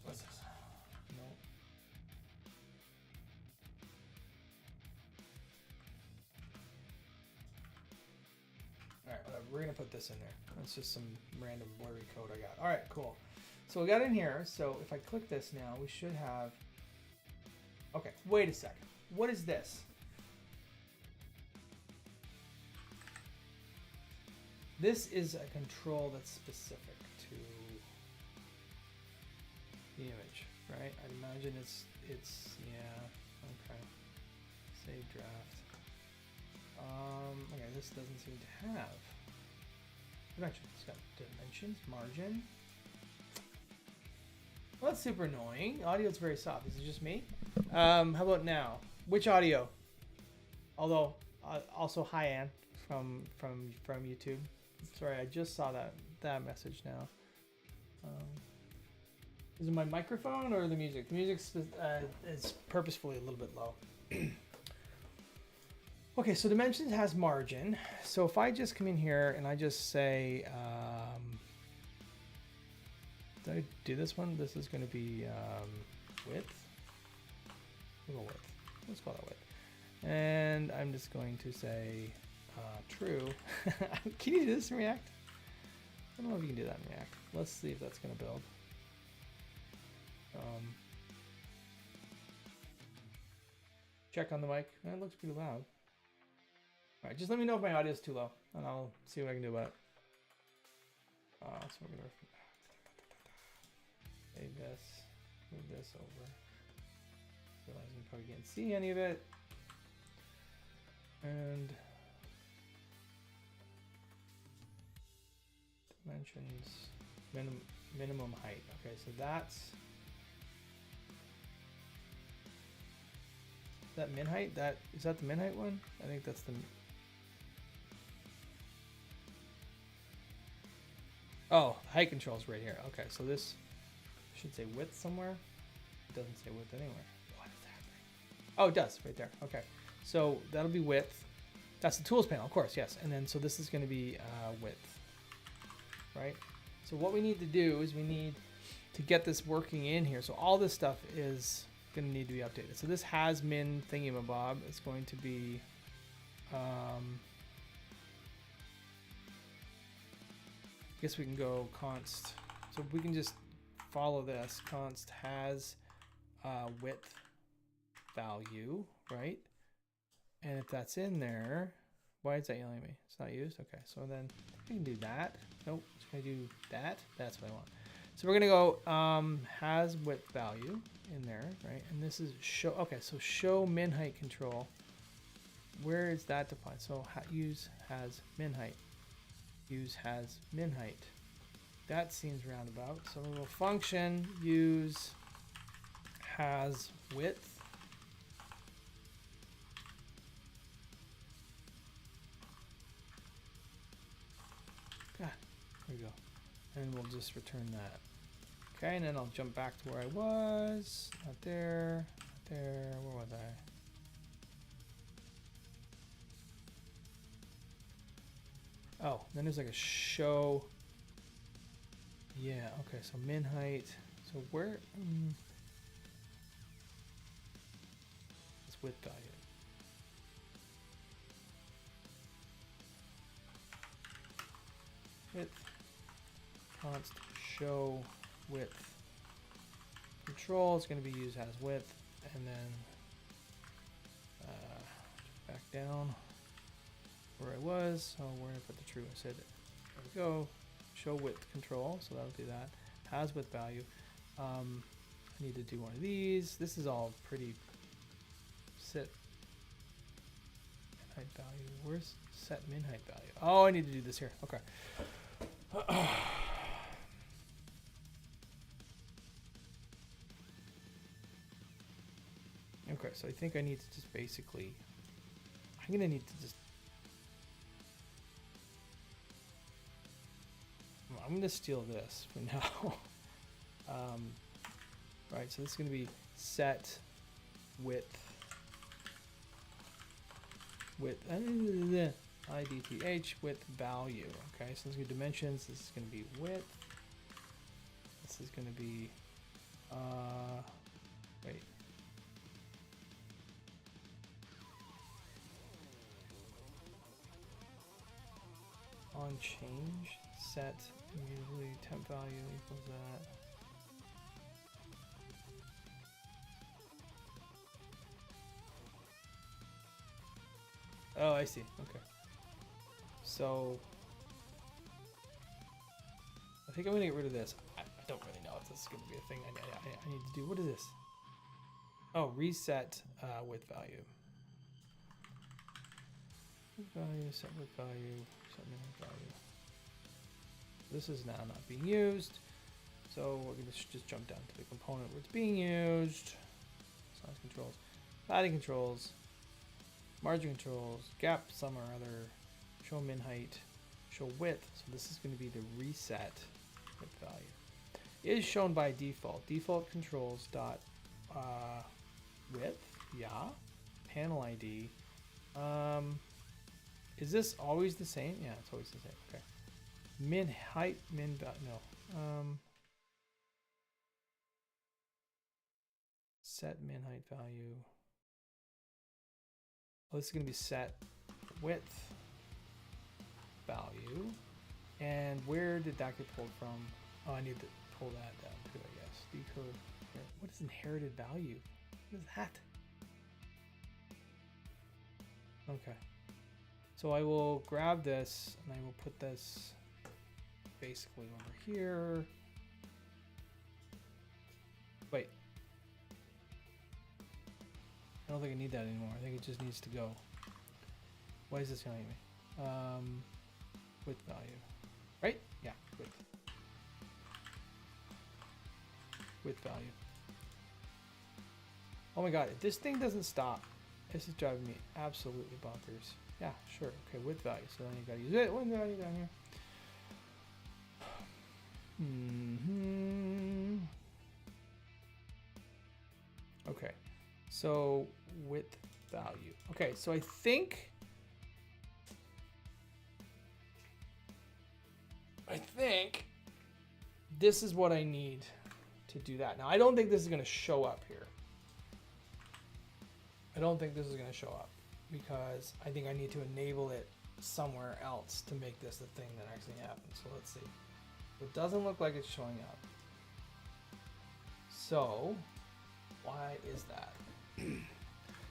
What's this? No. Alright, whatever. We're gonna put this in there. That's just some random blurry code I got. Alright, cool. So we got in here. So if I click this now, we should have... Okay, wait a second. What is this? This is a control that's specific to the image, right? I'd imagine it's yeah, okay. Save draft. Okay, this doesn't seem to have dimensions. It's got dimensions, margin. Well, that's super annoying. Audio's very soft. Is it just me? How about now? Which audio? Although, also hi Ann from YouTube. Sorry, I just saw that message now. Is it my microphone or the music? The music is purposefully a little bit low. Okay, so dimensions has margin. So if I just come in here and I just say, did I do this one? This is going to be width. We'll go width. Let's call that width. And I'm just going to say true. Can you do this in React? I don't know if you can do that in React. Let's see if that's going to build. Check on the mic. It looks pretty loud. All right, just let me know if my audio is too low, and I'll see what I can do about it. So we're gonna save this, move this over. Realize you probably can't see any of it, and dimensions, minimum height. Okay, so that's that min height. That is that the min height one? I think that's the. Oh, height controls right here. Okay, so this should say width somewhere. It doesn't say width anywhere. What is happening? Oh, it does right there. Okay, so that'll be width. That's the tools panel, of course, yes. And then so this is going to be width, right? So what we need to do is we need to get this working in here. So all this stuff is going to need to be updated. So this has min thingamabob. It's going to be I guess we can go const. So we can just follow this. Const has width value, right? And if that's in there, why is that yelling at me? It's not used. Okay, so then we can do that. Nope, it's gonna do that. That's what I want. So we're gonna go has width value in there, right? And this is show. Okay, so show min height control. Where is that defined? So use has min height. Use has min height. That seems roundabout. So we will function use has width. God, there we go. And we'll just return that. Okay, and then I'll jump back to where I was. Not there, not there. Where was I? Oh, then there's like a show. Yeah, okay, so min height. So where? It's width value. Width. Const show width. Control is going to be used as width, and then back down where I was. So where did I put the true? I said, there we go. Show width control, so that'll do that. Has width value. I need to do one of these. This is all pretty set height value. Where's set min height value? Oh, I need to do this here. Okay. Okay, so I think I need to just basically, I'm gonna need to just, I'm gonna steal this for now. Right, so this is gonna be set width IDTH width value. Okay, so this is gonna be dimensions. This is gonna be width. This is gonna be wait. On change set immediately temp value equals that. Oh, I see. Okay. So I think I'm gonna get rid of this. I don't really know if this is gonna be a thing I need to do. What is this? Oh, reset width value. Width value, set width value, set min value. This is now not being used. So we're gonna just jump down to the component where it's being used. Size controls, padding controls, margin controls, gap some or other, show min height, show width. So this is going to be the reset width value. It is shown by default. Default controls dot width, yeah. Panel ID. Is this always the same? Yeah, it's always the same. Okay. Min height, min value. No. Set min height value. Oh, this is going to be set width value. And where did that get pulled from? Oh, I need to pull that down too, I guess. Decode. What is inherited value? What is that? Okay. So I will grab this and I will put this basically over here. Wait. I don't think I need that anymore. I think it just needs to go. Why is this telling me? Width value. Right? Yeah, width. Width value. Oh my god, if this thing doesn't stop, this is driving me absolutely bonkers. Yeah, sure. Okay, width value. So then you gotta use it. Width value down here. Okay. So width value. Okay, so I think this is what I need to do that. Now I don't think this is going to show up here. I don't think this is going to show up because I think I need to enable it somewhere else to make this the thing that actually happens. So let's see. It doesn't look like it's showing up. So why is that?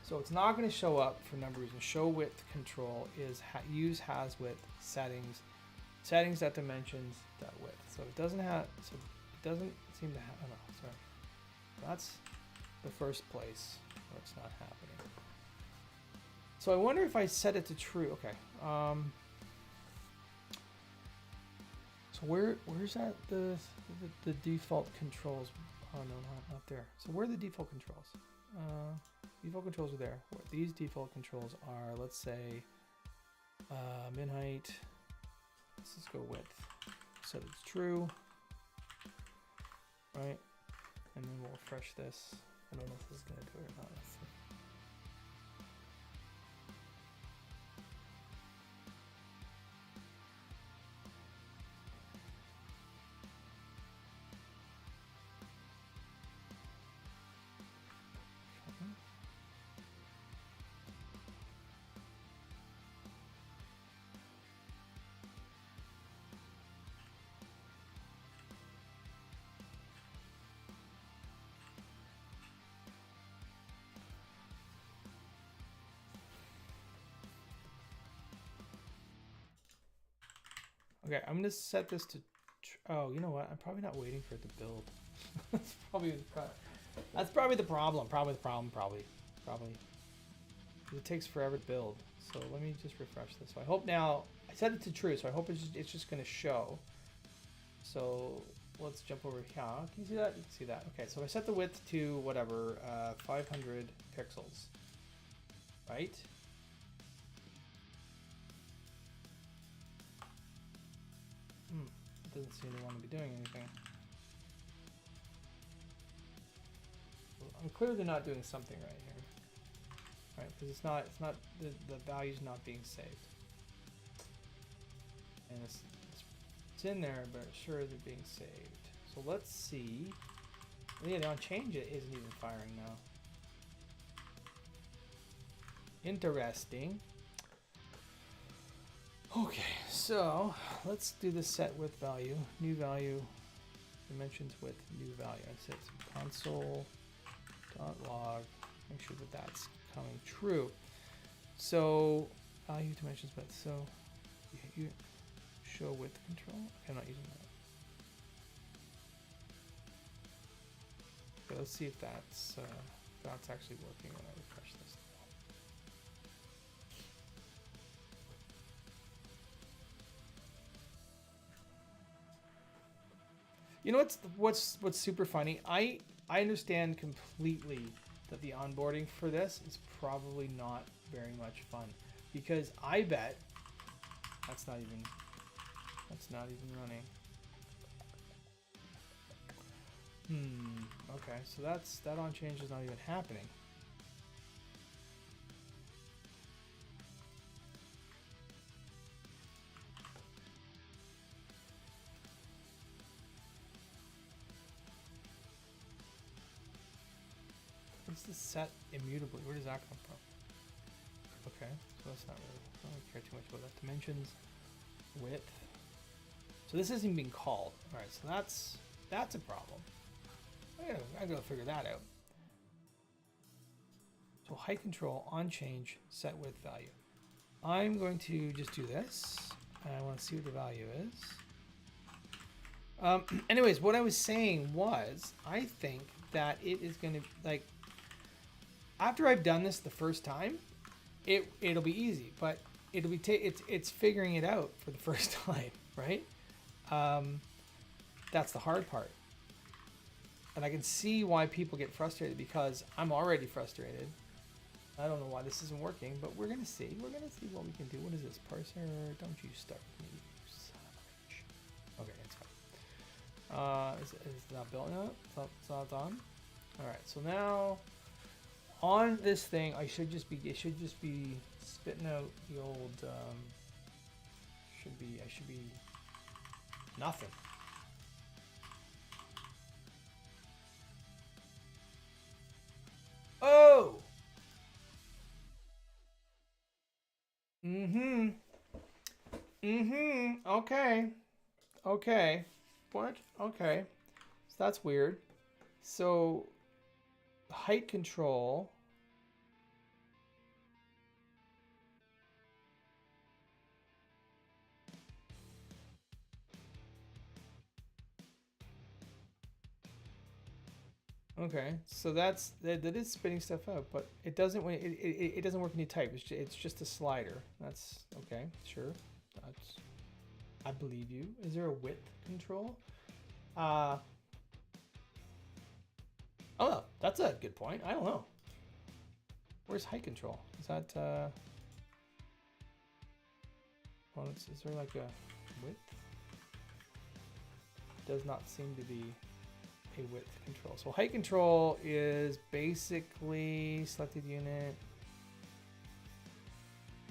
So it's not going to show up for a number of reasons. Show width control is use has width settings that dimensions that width. So it doesn't have. So it doesn't seem to have. Oh no, sorry. That's the first place where it's not happening. So I wonder if I set it to true. Okay. So where's that the default controls? Oh no, not there. So where are the default controls? Default controls are there. These default controls are, let's say, min height. Let's just go width. Set it's true. Right? And then we'll refresh this. I don't know if this is gonna do it or not. Let's see. Okay, I'm gonna set this to. Oh, you know what? I'm probably not waiting for it to build. That's probably the problem. Probably. It takes forever to build. So let me just refresh this. So I hope now I set it to true. So I hope it's just gonna show. So let's jump over here. Can you see that? You can see that. Okay. So I set the width to whatever 500 pixels. Right. It doesn't seem to want to be doing anything. I'm clearly not doing something right here, right? Because it's not the value's not being saved, and it's in there, but sure they're being saved. So let's see. Yeah, the on change it isn't even firing now. Interesting. Okay, so let's do the set with value, new value, dimensions with new value. I set some console.log, make sure that that's coming true. So value dimensions, but so you show width control. Okay, I'm not using that. Okay, let's see if that's actually working when I refresh this. You know what's super funny? I understand completely that the onboarding for this is probably not very much fun, because I bet that's not even running. Okay, so that on change is not even happening. What's the set immutably? Where does that come from? Okay, so that's not really, I don't really care too much about that. Dimensions, width. So this isn't being called. All right, so that's a problem. I gotta figure that out. So height control on change, set width value. I'm going to just do this, and I want to see what the value is. Anyways, what I was saying was, I think that it is going to, like, after I've done this the first time, it'll be easy, but it'll be it's figuring it out for the first time, right? That's the hard part, and I can see why people get frustrated, because I'm already frustrated. I don't know why this isn't working, but we're gonna see. We're gonna see what we can do. What is this parser? Don't you start with me, you son of a bitch. Okay, it's fine. Is that built now? It's not done. All right, so now on this thing, it should just be spitting out the old. I should be nothing. Oh. Okay. What? Okay. So that's weird. So height control. Okay, so that is spitting stuff out, but it doesn't when it doesn't work when you type. It's just a slider. That's okay, sure. I believe you. Is there a width control? Oh, that's a good point. I don't know. Where's height control? Is that well, is there like a width? Does not seem to be a width control. So height control is basically selected unit.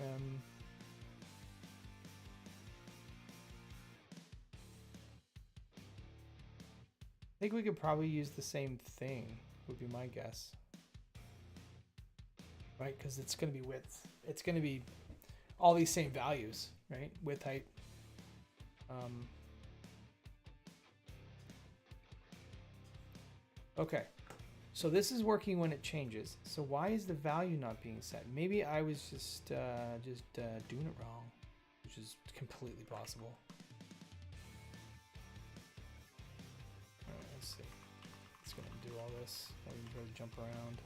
I think we could probably use the same thing, would be my guess. Right, because it's going to be width. It's going to be all these same values, right? Width, height. Okay, so this is working when it changes. So why is the value not being set? Maybe I was just doing it wrong, which is completely possible. let's see. It's gonna do all this. Or you go jump around.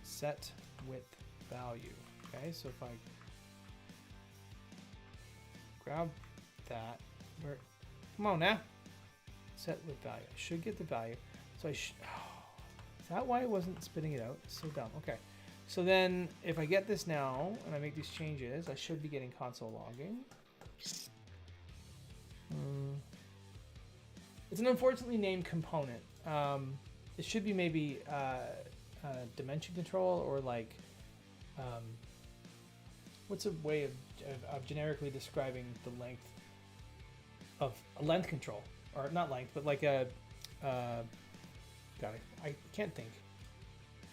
Set width value. Okay, so if I grab that, where? Come on now. Set width value. I should get the value. So I should. Oh, is that why it wasn't spitting it out? It's so dumb. Okay. So then, if I get this now and I make these changes, I should be getting console logging. It's an unfortunately named component. It should be maybe dimension control or like, what's a way of generically describing the length of a length control, or not length, but like a, I can't think.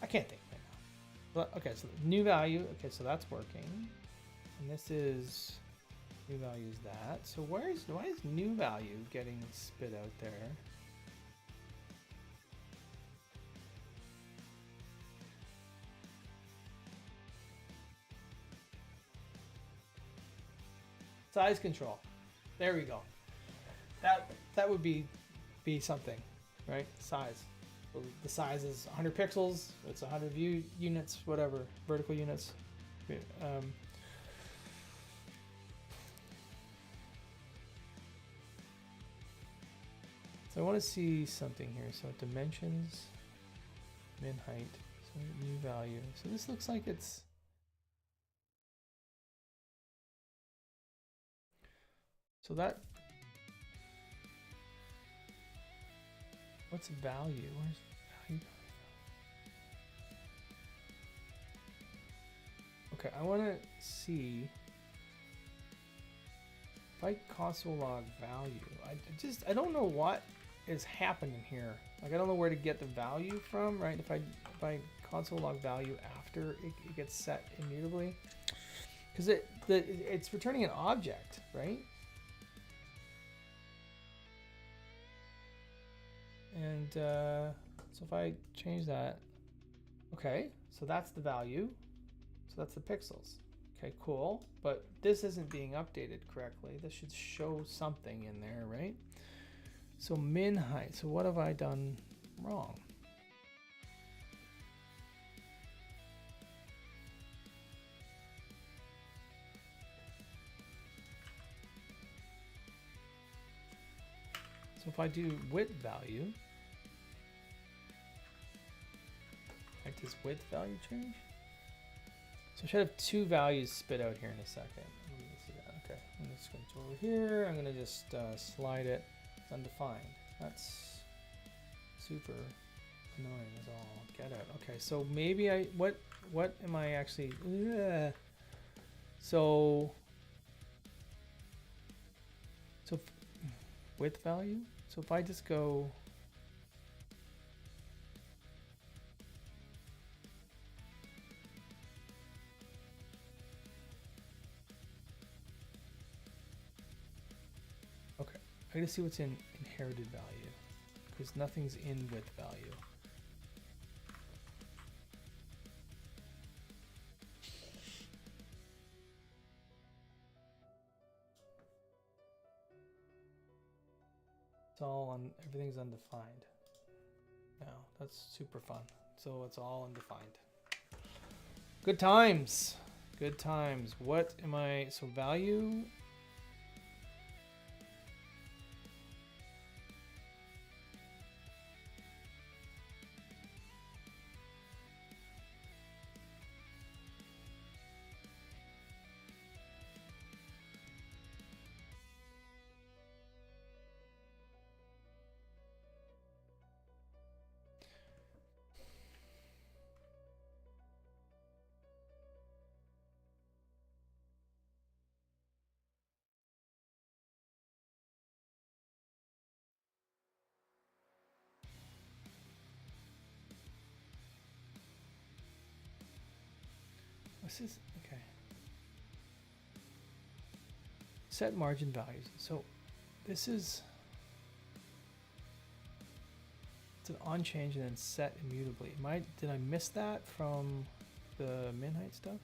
I can't think right now. But, okay, so new value. Okay, so that's working, and this is. New value is that. So why is new value getting spit out there? Size control. There we go. That would be something, right? Size. So the size is 100 pixels. It's 100 view units, whatever, vertical units. So I want to see something here. So dimensions, min height, so new value. So this looks like it's. So that. What's value? Where's value? Okay, I want to see. If I console log value, I don't know what is happening here. Like I don't know where to get the value from, right? If I console log value after it gets set immutably, because it's returning an object, right? And so if I change that, okay, so that's the value, so that's the pixels. Okay, cool, but this isn't being updated correctly. This should show something in there, right? So min height, so what have I done wrong? So if I do width value, like does width value change? So I should have two values spit out here in a second. Okay, I'm just going to over here. I'm going to just slide it. It's undefined. That's super annoying as all get out. Okay, so maybe what am I actually? So width value. So if I just go. I gotta see what's in inherited value, because nothing's in width value. It's all on, everything's undefined. No, that's super fun. So it's all undefined. Good times. Good times. What am I, so value. This is, okay. Set margin values. So this is, it's an on change and then set immutably. Did I miss that from the min height stuff?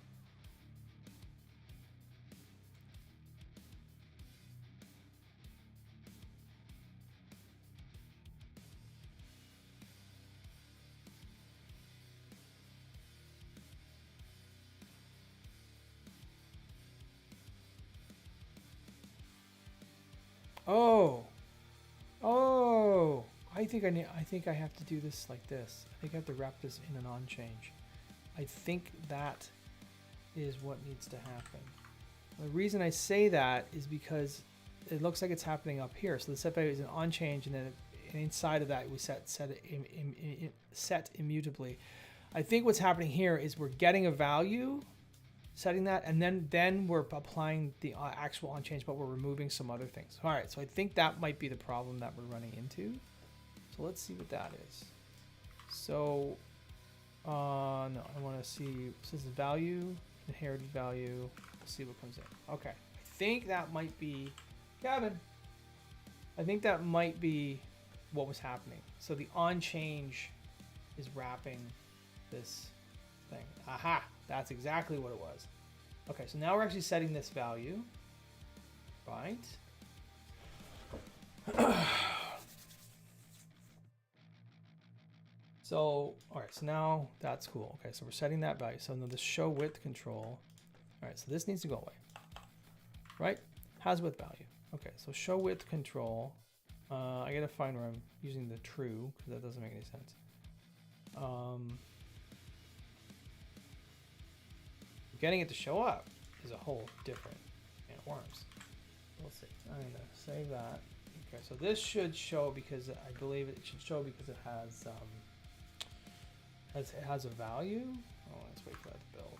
Oh. Oh. I think I have to do this like this. I think I have to wrap this in an on change. I think that is what needs to happen. The reason I say that is because it looks like it's happening up here. So the set value is an on change, and then inside of that we set immutably. I think what's happening here is we're getting a value, setting that, and then we're applying the actual on change, but we're removing some other things. All right, so I think that might be the problem that we're running into. So let's see what that is. So no, I want to see, this is the value, inherited value. Let's see what comes in. Okay, I think that might be, Gavin, I think that might be what was happening. So the on change is wrapping this thing. Aha, that's exactly what it was. Okay, so now we're actually setting this value, right? So, all right, so now that's cool. Okay, so we're setting that value. So now the show width control. All right, so this needs to go away, right? Has width value. Okay, so show width control. I gotta find where I'm using the true, because that doesn't make any sense. Getting it to show up is a whole different can of worms. Let's see. I'm gonna save that. Okay, so this should show because I believe it should show because it has a value. Oh, let's wait for that to build.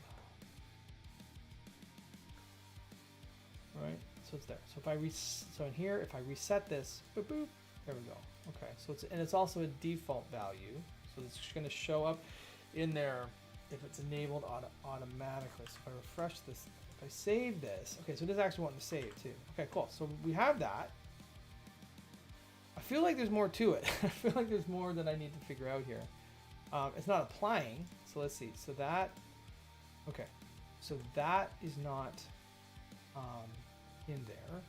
All right, so it's there. So if I so in here, if I reset this, boop boop, there we go. Okay, so it's also a default value, so it's going to show up in there if it's enabled automatically. So if I refresh this, if I save this, okay, so it is actually wanting to save too. Okay, cool. So we have that. I feel like there's more to it. I feel like there's more that I need to figure out here. It's not applying, so let's see. So that, okay, so that is not in there.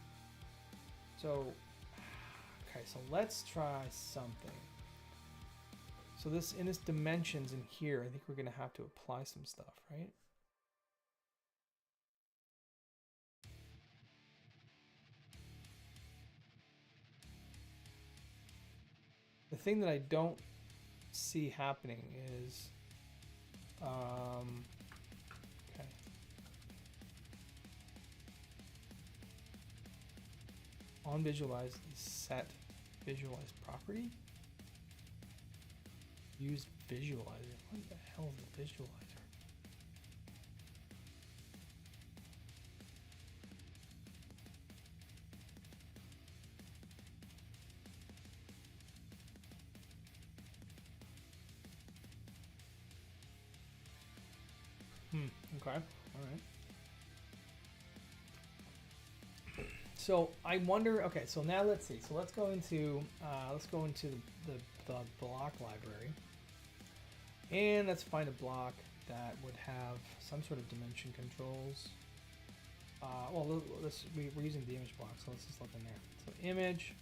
So, okay, so let's try something. So this, in this dimensions in here, I think we're gonna have to apply some stuff, right? The thing that I don't see happening is, okay. On visualize, set visualize property. Use visualizer. What the hell is a visualizer? Okay, all right. So I wonder. Okay, so now let's see. So let's go into the block library, and let's find a block that would have some sort of dimension controls. Well, we're using the image block, so let's just look in there. So image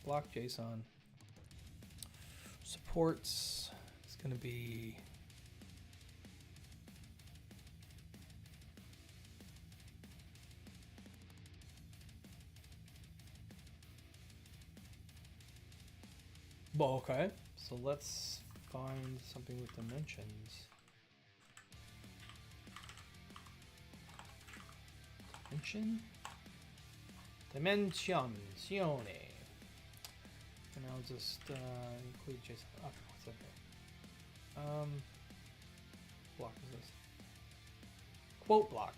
block.json supports. It's going to be. Well, okay, so let's find something with dimensions. Dimensione. And I'll just include JSON. Okay, what's up here? Block is this? Quote block.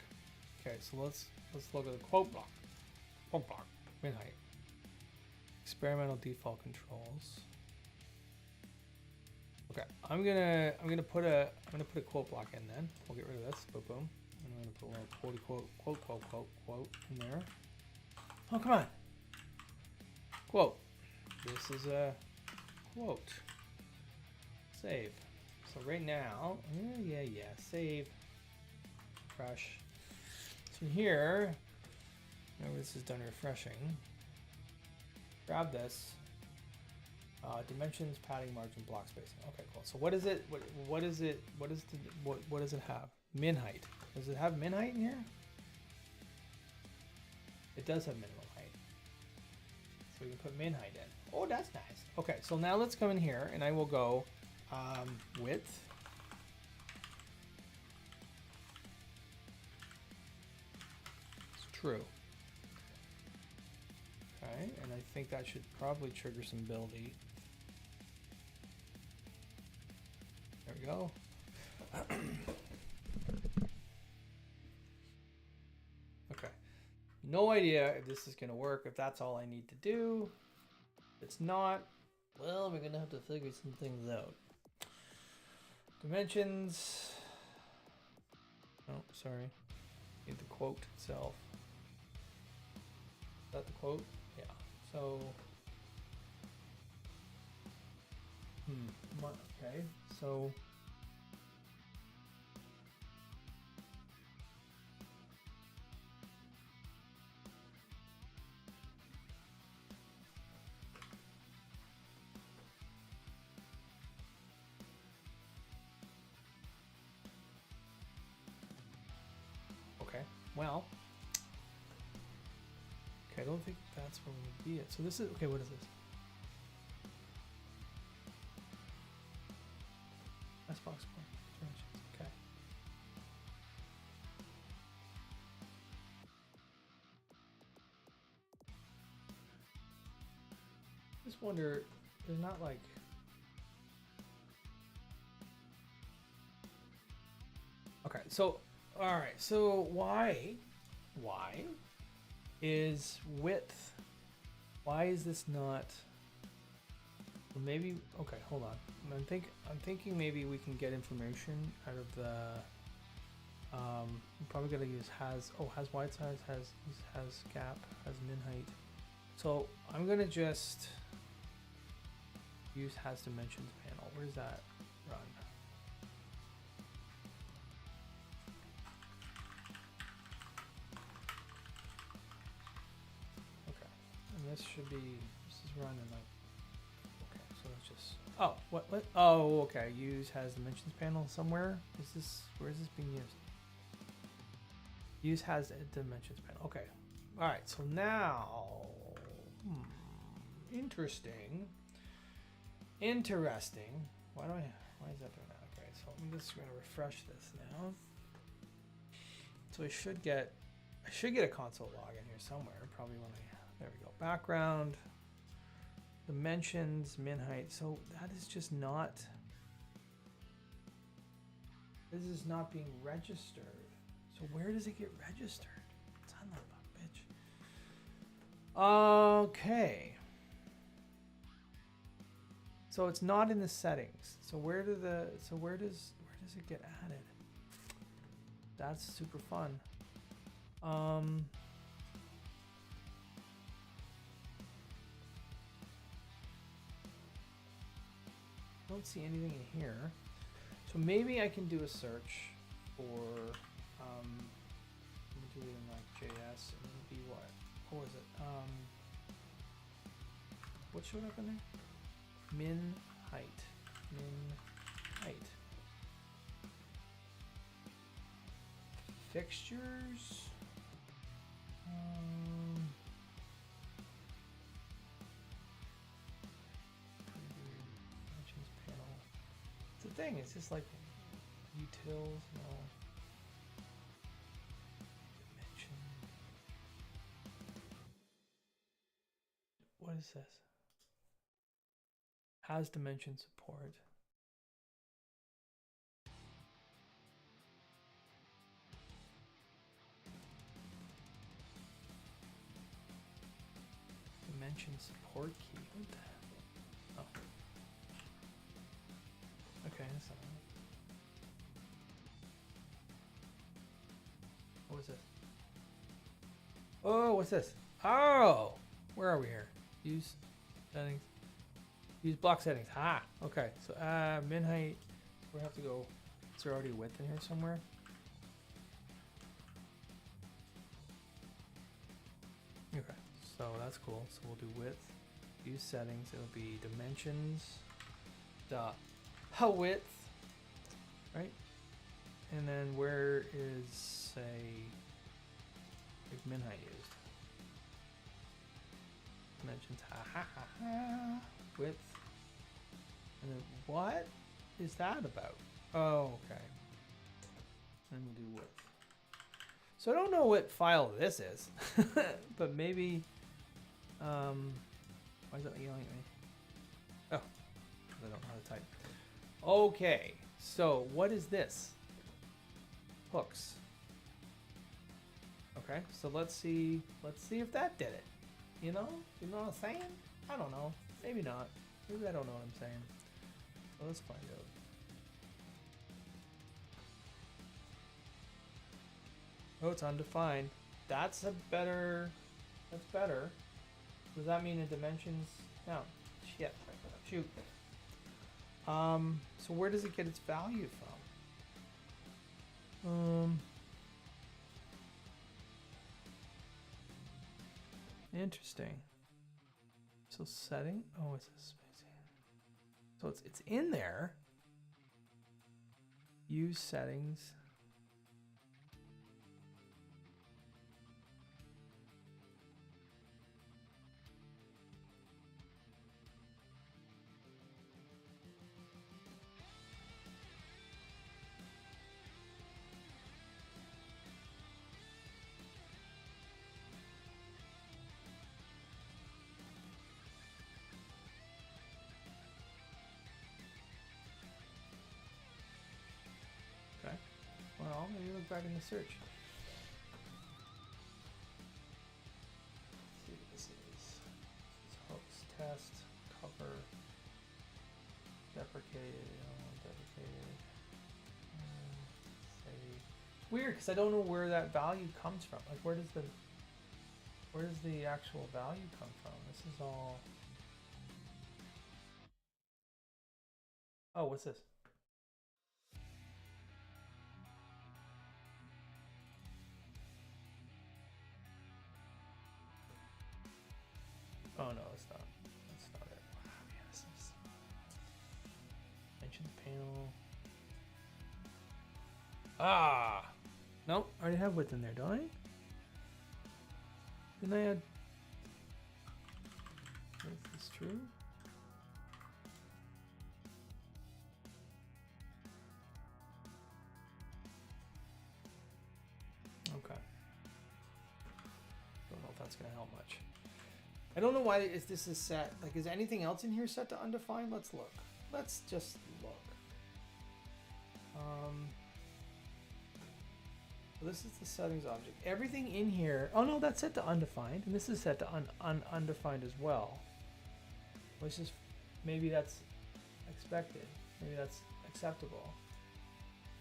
Okay, so let's look at the quote block. Quote block. Min height. Experimental default controls. Okay, I'm gonna put a quote block in then. We'll get rid of this. Boom boom. And I'm gonna put a little quote in there. Oh, come on. Quote. This is a quote. Save. So right now, yeah, save. Refresh. So here, remember this is done refreshing. Grab this. Dimensions, padding, margin, block spacing. Okay, cool. So what is it? What does it have? Min height. Does it have min height in here? It does have minimum height. So we can put min height in. Oh, that's nice. Okay, so now let's come in here and I will go width. It's true. Okay, and I think that should probably trigger some buildy. There we go. Okay. No idea if this is going to work, if that's all I need to do. If it's not, well, we're going to have to figure some things out. Dimensions. Oh, sorry. Need the quote itself. Is that the quote? Yeah. So. Okay. So. Okay. Well. Okay, I don't think that's where we would be at. So this is okay. What is this? Box dimensions. Okay. Just wonder, there's not like. Okay, so all right, so why is width? Why is this not? Well, maybe okay. Hold on. I'm thinking maybe we can get information out of the. I'm probably gonna use has wide size, has gap, has min height. So I'm gonna just use has dimensions panel. Where's that run? Okay, and this should be. This is running like. So let's just, oh, what, oh, okay, use has dimensions panel somewhere. Where is this being used? Use has a dimensions panel, okay. All right, so now, interesting. Why is that doing that? Okay, so I'm just gonna refresh this now. So I should get a console log in here somewhere, probably when there we go, background. Dimensions, min height. So that is just not. This is not being registered. So where does it get registered? Son of a bitch. Okay. So it's not in the settings. So where does it get added? That's super fun. Don't see anything in here, so maybe I can do a search for let me do it in like JS and it'll be what was it, what showed up in there? Min height. Fixtures, thing. It's just like utils, no dimension. What is this? Has dimension support. Dimension support key. What the hell? Oh. Okay, that's not right. What was this? Oh, what's this? Oh! Where are we here? Use settings. Use block settings. Ah! Okay, so min height. We have to go. Is there already width in here somewhere? Okay, so that's cool. So we'll do width. Use settings. It'll be dimensions. Dot. Width. Right? And then where is, say, like min height used? dimensions. Ha ha ha ha. Width. And then what is that about? Oh, okay. Then we'll do width. So I don't know what file this is, but maybe. Why is it yelling at me? Oh, I don't know how to type. Okay, so what is this? Hooks. Okay, so let's see if that did it. You know what I'm saying? I don't know. Maybe not. Maybe I don't know what I'm saying. So let's find out. Oh, it's undefined. That's better. Does that mean the dimensions? No. Shit. Shoot. So where does it get its value from? Interesting. So setting. Oh, it's a spacing. So it's in there. Use settings. Well, maybe look back in the search. Let's see what this is. This is hooks, test, cover, deprecated, deprecated. Save. Weird, because I don't know where that value comes from. Like, where does the actual value come from? This is all. Oh, what's this? Oh no, it's not. That's not it. Wow, man, this is mention panel. Ah, nope. I already have width in there, don't I? Didn't I add? Width is true. Okay. Don't know if that's gonna help much. I don't know why this is set. Like, is anything else in here set to undefined? Let's look. Let's just look. So this is the settings object. Everything in here. Oh no, that's set to undefined, and this is set to undefined as well. Which is, maybe that's expected. Maybe that's acceptable.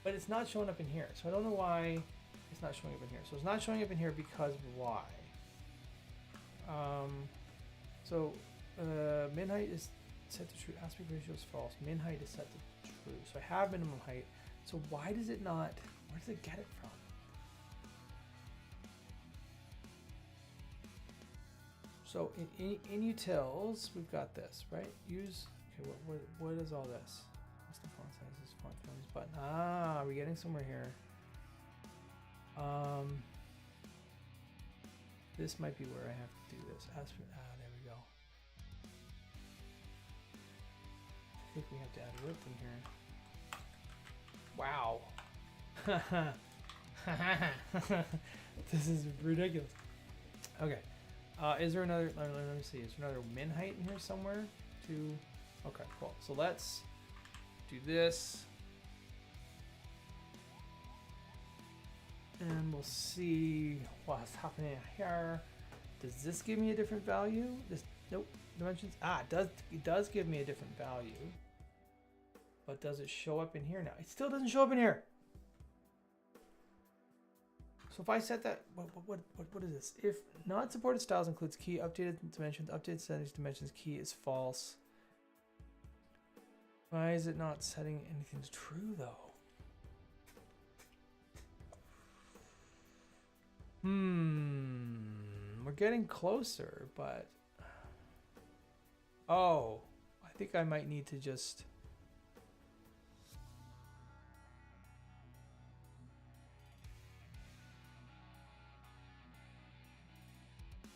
But it's not showing up in here, so I don't know why it's not showing up in here. So it's not showing up in here because why? So min height is set to true, aspect ratio is false, min height is set to true. So I have minimum height. So why does it not, where does it get it from? So in utils, we've got this, right? Use, okay, what is all this? What's the font sizes, font families button? Ah, we're getting somewhere here. This might be where I have to do this. As for, there we go. I think we have to add width in here. Wow. This is ridiculous. Okay. Is there another, let me see, is there another min height in here somewhere? Okay, cool. So let's do this. And we'll see what's happening here. Does this give me a different value? This, nope, dimensions. Ah, it does give me a different value. But does it show up in here now? It still doesn't show up in here. So if I set that, what is this? If not supported styles includes key, updated dimensions, updated settings, dimensions, key is false. Why is it not setting anything to true though? We're getting closer, but oh, I think I might need to just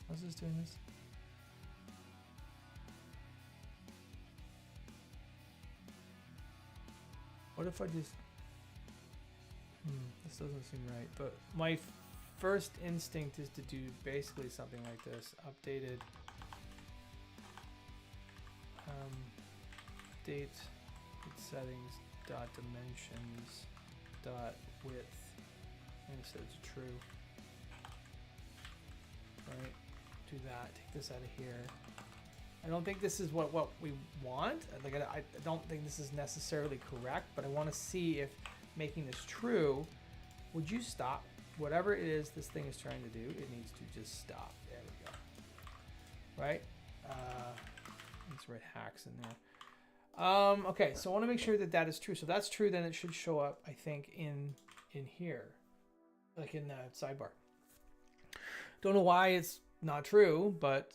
how's this doing this? What if I just... this doesn't seem right, but my first instinct is to do basically something like this. Updated update settings dot dimensions dot width, and set it to true. Right, do that. Take this out of here. I don't think this is what we want. Like I don't think this is necessarily correct, but I want to see if making this true, would you stop? Whatever it is this thing is trying to do, it needs to just stop. There we go. Right? Let's write hacks in there. Okay, so I want to make sure that that is true. So if that's true, then it should show up, I think, in here, like in that sidebar. Don't know why it's not true, but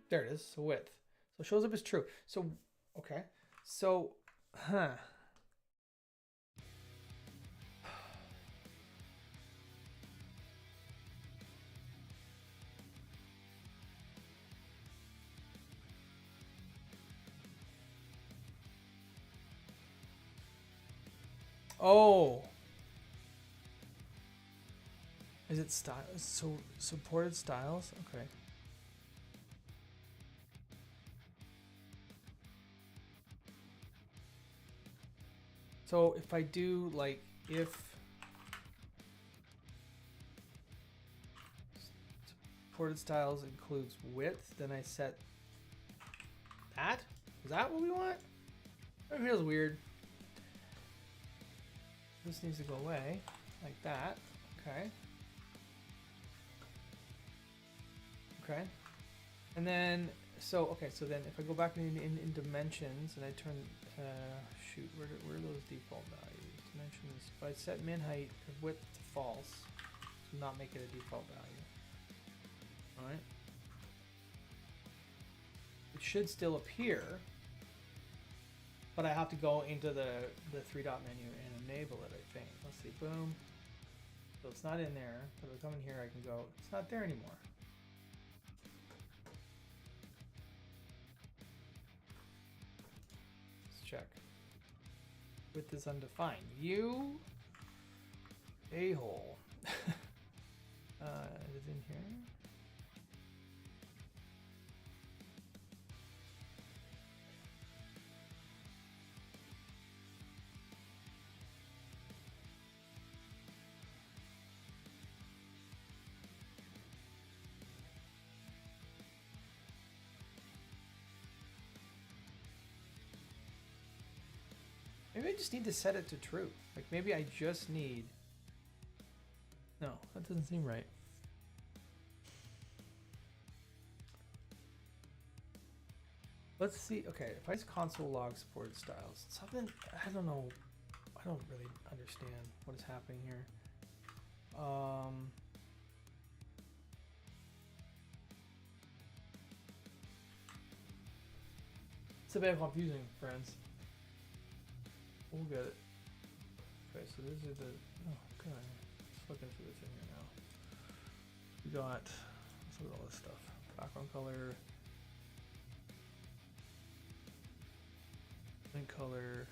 there it is. So width. So it shows up as true. So okay. So oh. Is it style? So supported styles? Okay. So if I do like if supported styles includes width, then I set that? Is that what we want? That feels weird. This needs to go away like that. Okay. Okay. And then so okay, so then if I go back in dimensions and I turn shoot, where are those default values? Dimensions. If I set min height of width to false, to not make it a default value. Alright. It should still appear, but I have to go into the 3-dot menu and enable it, I think. Let's see, boom. So it's not in there, but if I come in here I can go, it's not there anymore. Check. Width is undefined. You a-hole. Is it in here? Maybe I just need to set it to true. Like maybe I just need... No, that doesn't seem right. Let's see. Okay, if I just console log supported styles, something, I don't know. I don't really understand what is happening here. It's a bit confusing, friends. We'll get it. Okay, so these are the... Oh, okay. Let's look into this in here now. We got... Let's look at all this stuff. Background color. Link color.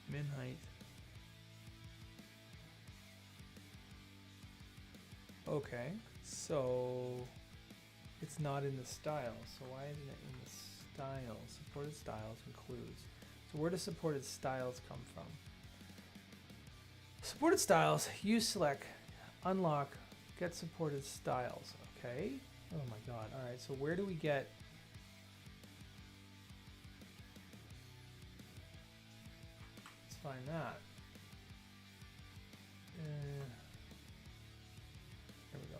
Min height. Okay, so... It's not in the style, so why isn't it in the style? Supported styles includes. So where does supported styles come from? Supported styles, use select, unlock, get supported styles. Okay. Oh my god. Alright, so where do we get... Let's find that. There we go.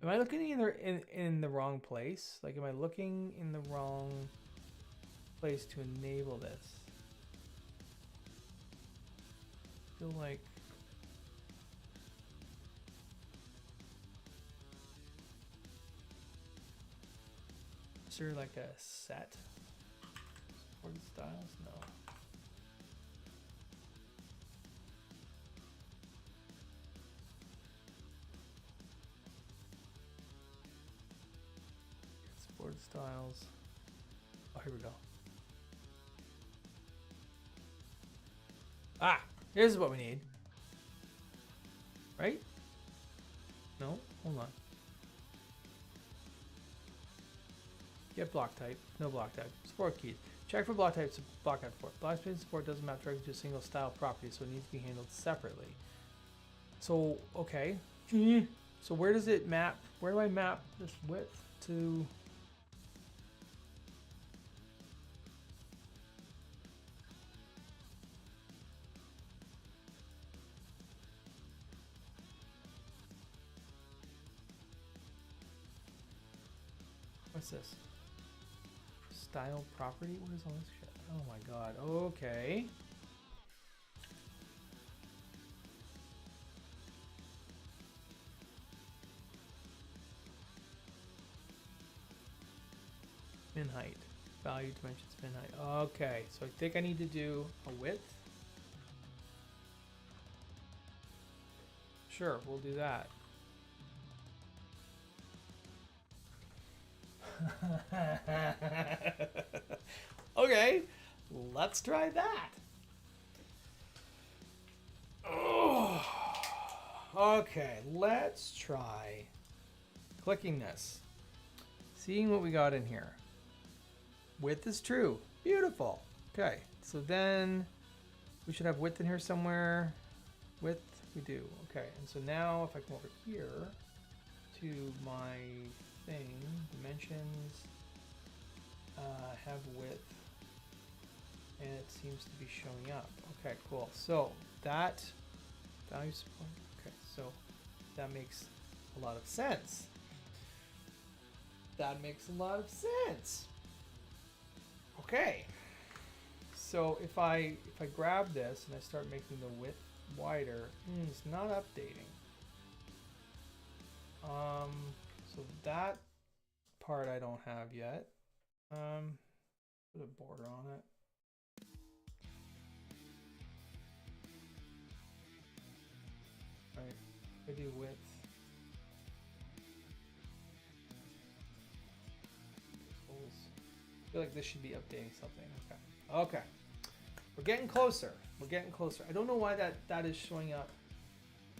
Am I looking either in the wrong place? Like, am I looking in the wrong place to enable this? I feel like... Is there like a set? Supported styles? No. styles. Oh, here we go. Ah, here's what we need. Right? No, hold on. Get block type, no block type. Support keys. Check for block types, block type support. Block type support doesn't map directly to a single style property, so it needs to be handled separately. So, okay. So where does it map? Where do I map this width to? What's this? Style property? What is all this shit? Oh my god. Okay. Min height. Value dimensions min height. Okay. So I think I need to do a width. Sure, we'll do that. Okay, let's try that. Oh, okay, let's try clicking this, seeing what we got in here. Width is true. Beautiful. Okay, so then we should have width in here somewhere. Width, we do. Okay, and so now if I come over here to my thing, dimensions, have width, and it seems to be showing up. Okay, cool. So that value support. Okay, so that makes a lot of sense. That makes a lot of sense. Okay. So if I grab this and I start making the width wider, it's not updating. So that part I don't have yet. Put a border on it. Right, I do width. I feel like this should be updating something. Okay. Okay. We're getting closer. We're getting closer. I don't know why that is showing up.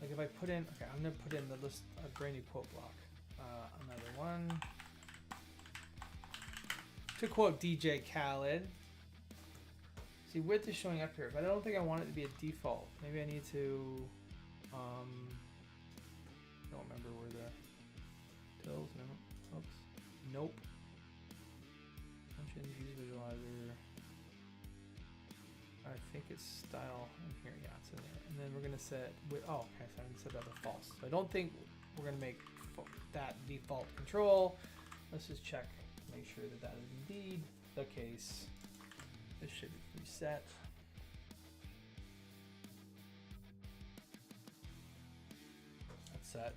Like if I put in, okay, I'm gonna put in the list, a brand new quote block. Another one. To quote DJ Khaled. See, width is showing up here, but I don't think I want it to be a default. Maybe I need to, I don't remember where the tills, no, oops, nope. Functions, use visualizer. I think it's style in here, yeah, it's in there. And then we're gonna set with, oh, okay, so I'm gonna set that to false. So I don't think we're gonna make that default control. Let's just check, make sure that that is indeed the case. This should reset. That's set.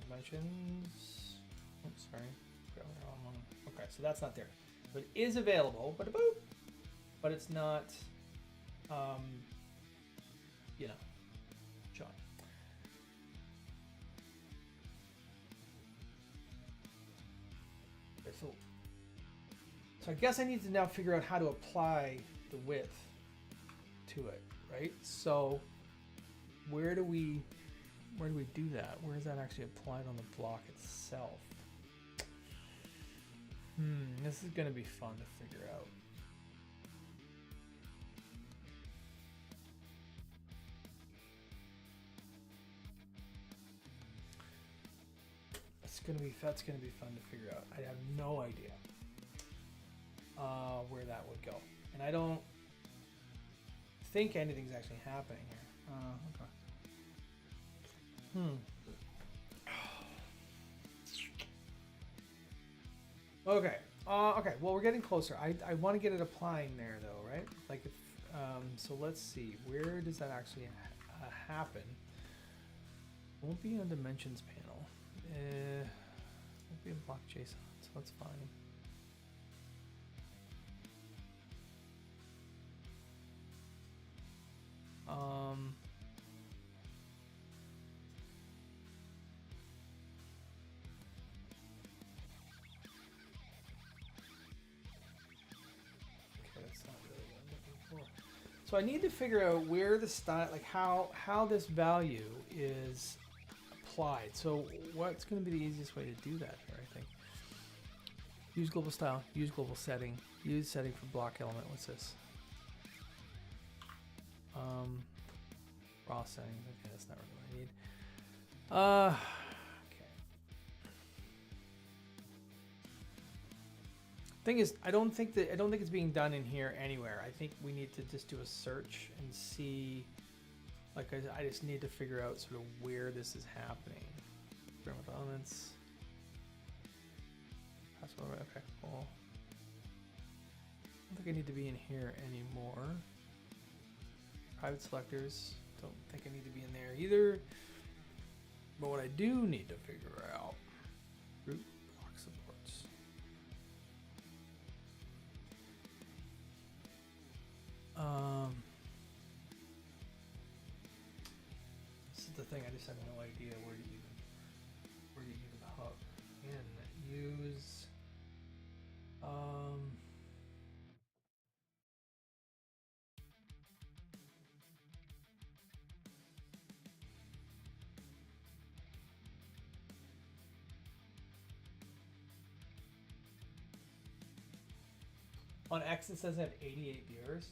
Dimensions. Oops, sorry. Got the wrong one. Okay, so that's not there. But it is available, but it's not, you know, showing. Okay, so I guess I need to now figure out how to apply the width to it, right? So where do we do that? Where is that actually applied on the block itself? This is gonna be fun to figure out. That's gonna be fun to figure out. I have no idea where that would go, and I don't think anything's actually happening here. Okay. Okay. Well, we're getting closer. I want to get it applying there though, right? Like if so, let's see. Where does that actually happen? It won't be on dimensions panel. Won't be in block.json, so that's fine. So I need to figure out where the style, like how this value is applied. So what's going to be the easiest way to do that here, I think? Use global style, use global setting, use setting for block element. What's this? Raw settings. Okay, that's not really what I need. Okay. Thing is, I don't think it's being done in here anywhere. I think we need to just do a search and see. Like I just need to figure out sort of where this is happening. Framework elements. Password. Okay, cool. I don't think I need to be in here anymore. Private selectors. Don't think I need to be in there either. But what I do need to figure out, root block supports. This is the thing. I just have no idea where to even hook in. Use. On X it says I have 88 viewers.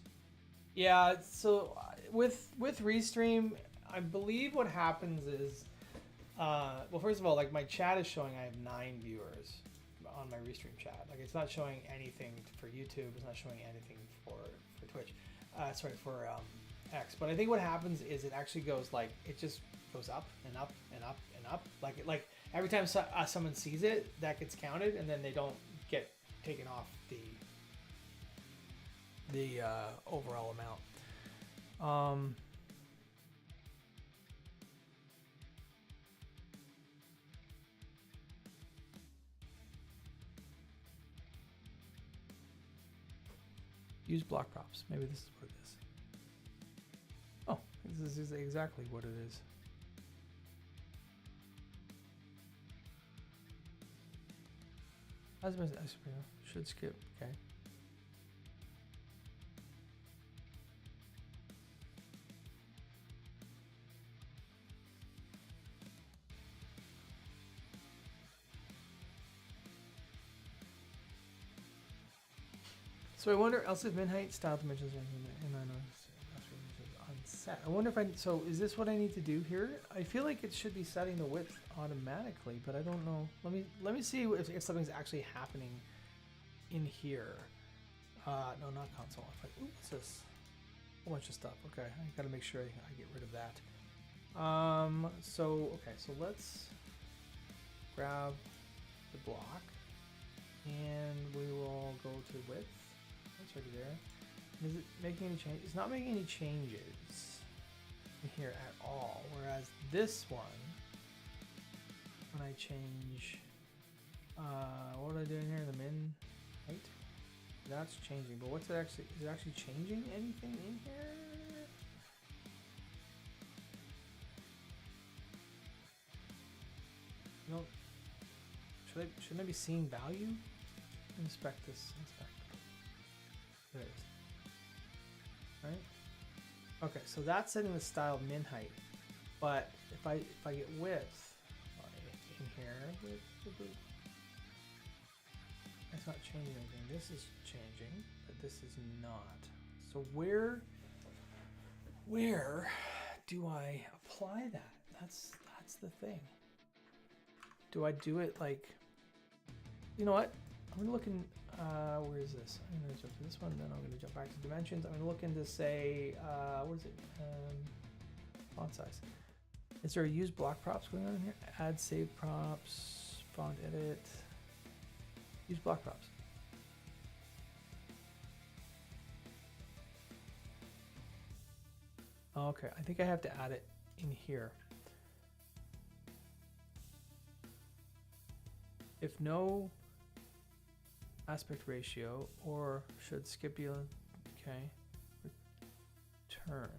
Yeah, so with Restream, I believe what happens is, well, first of all, like my chat is showing I have 9 viewers on my Restream chat. Like it's not showing anything for YouTube. It's not showing anything for Twitch. Sorry, for X. But I think what happens is it actually goes like, it just goes up and up and up and up. Like every time someone sees it, that gets counted, and then they don't get taken off the overall amount. Use block props. Maybe this is what it is. Oh, this is exactly what it is. As should skip. Okay. So I wonder, else if min height, style dimensions, and I know on set. I wonder if so is this what I need to do here? I feel like it should be setting the width automatically, but I don't know. Let me see if something's actually happening in here. No, not console. Ooh, what's this? A whole bunch of stuff. Okay, I gotta make sure I get rid of that. Okay, so let's grab the block, and we will go to width. That's already there. Is it making any change? It's not making any changes in here at all. Whereas this one, when I change, what am I doing here? The min height? That's changing. But what's it actually? Is it actually changing anything in here? No. Shouldn't I be seeing value? Inspect this. Inspect. There it is. Right? Okay, so that's setting the style min height. But if I get width in here, that's not changing anything. This is changing, but this is not. So where do I apply that? That's the thing. Do I do it like, you know what? I'm gonna look in, where is this? I'm gonna jump to this one, then I'm gonna jump back to dimensions. I'm gonna look into, say, what is it? Font size. Is there a use block props going on in here? Add save props, font edit, use block props. Okay, I think I have to add it in here. If no aspect ratio, or should skip be, okay, return.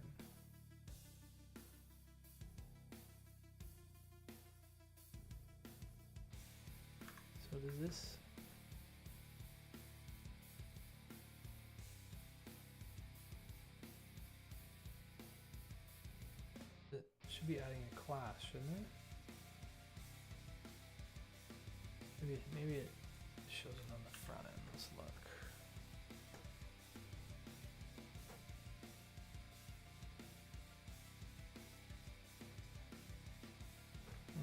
So does this, be adding a class, shouldn't it? Maybe it shows it on the front end. Let's look.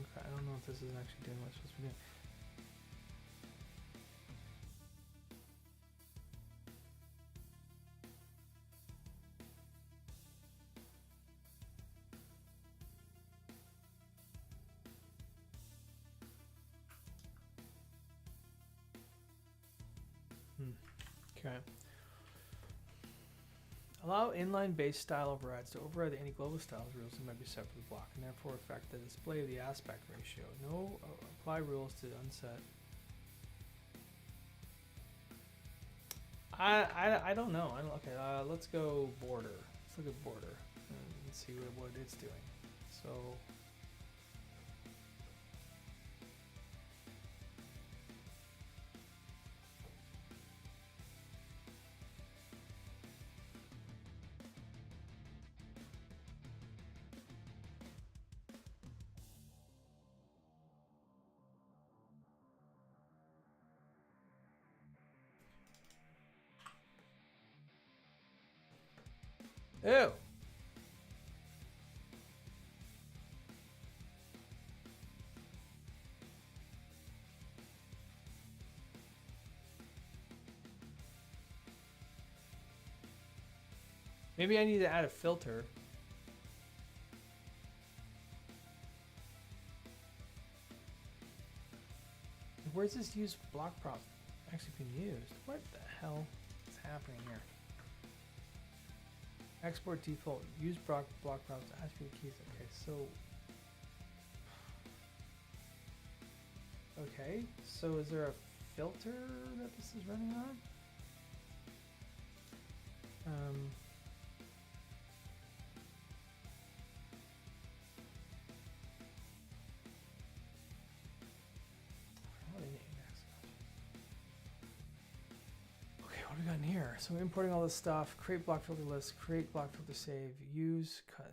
Okay, I don't know if this is actually doing what it's supposed to be doing. Okay. Allow inline-based style overrides to override any global styles rules that might be set for the block, and therefore affect the display of the aspect ratio. No apply rules to unset. I don't know. Okay, let's go border. Let's look at border and see what it's doing. So. Ew. Maybe I need to add a filter. Where's this use block prop actually being used? What the hell is happening here? Export default, use block props, attribute keys. Okay, so. Okay, so is there a filter that this is running on? Okay, what do we got in here? So we're importing all this stuff, create block filter list, create block filter save, use cut.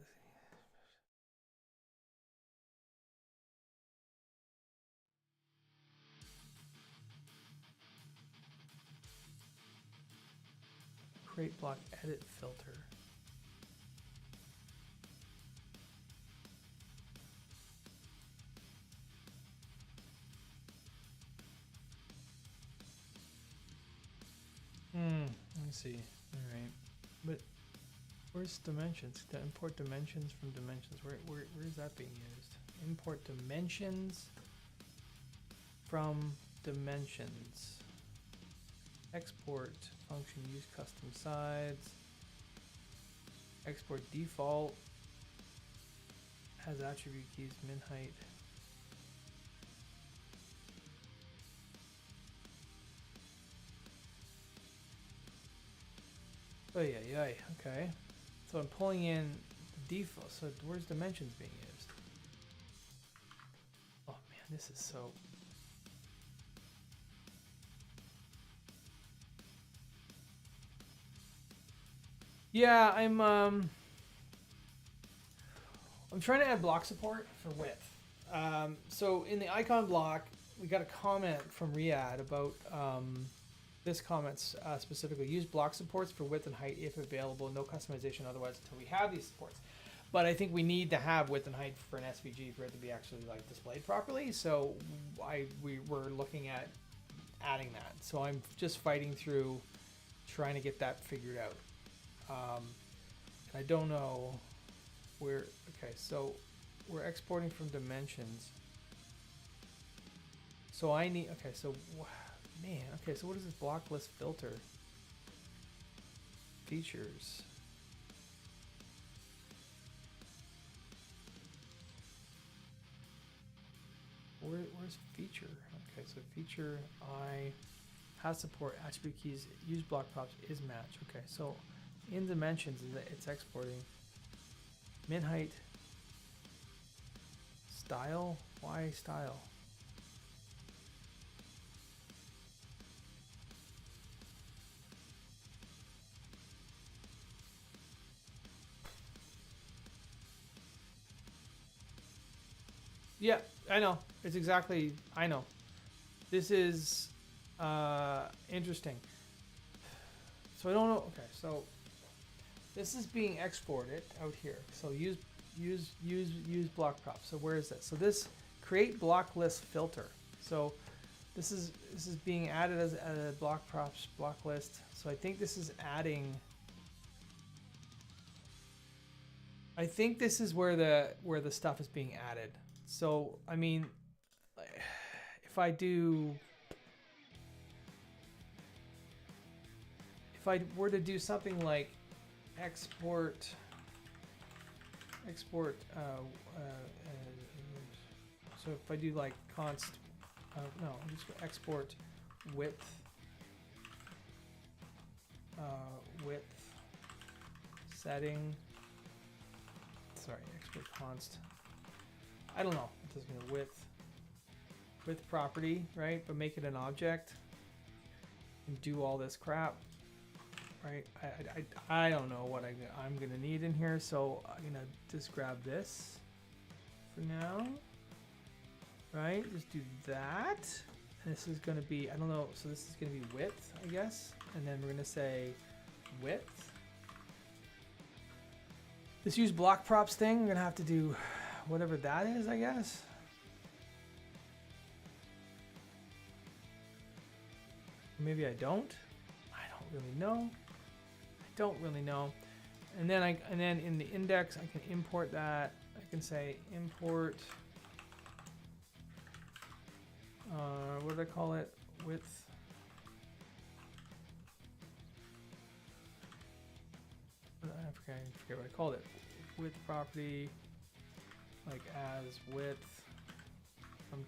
Create block edit filter. Let me see. All right, but where's dimensions? To import dimensions from dimensions. Where is that being used? Import dimensions from dimensions. Export function, use custom sides. Export default has attribute keys, min height. Oh yeah, okay. So I'm pulling in the default. So where's dimensions being used? Oh man, this is so. Yeah, I'm trying to add block support for width. So in the icon block, we got a comment from Riad about this comment specifically. Use block supports for width and height if available. No customization otherwise until we have these supports. But I think we need to have width and height for an SVG for it to be actually like displayed properly. So we were looking at adding that. So I'm just fighting through trying to get that figured out. I don't know where. Okay, so we're exporting from dimensions. So I need. Okay, so man. Okay, so what is this block list filter? Features. Where's feature? Okay, so feature I has support attribute keys. Use block props is match. Okay, so in dimensions it's exporting min height style. Why style? Yeah, I know. It's exactly, I know. This is interesting. So I don't know. Okay, so this is being exported out here. So use useBlockProps. So where is this? So this create block list filter. So this is being added as a blockprops block list. So I think this is adding. I think this is where the stuff is being added. So I mean, if I were to do something like export, so if I do like const, no, I'm just gonna export width, setting, sorry, export const, I don't know, it doesn't mean width property, right? But make it an object and do all this crap. Right, I don't know what I'm gonna need in here, so I'm gonna just grab this for now. Right, just do that. And this is gonna be, I don't know, so this is gonna be width, I guess, and then we're gonna say width. This useBlockProps thing, we're gonna have to do whatever that is, I guess. Maybe I don't. I don't really know. Don't really know. And then in the index I can import that. I can say import what do I call it? Width. I forget what I called it. Width property, like as width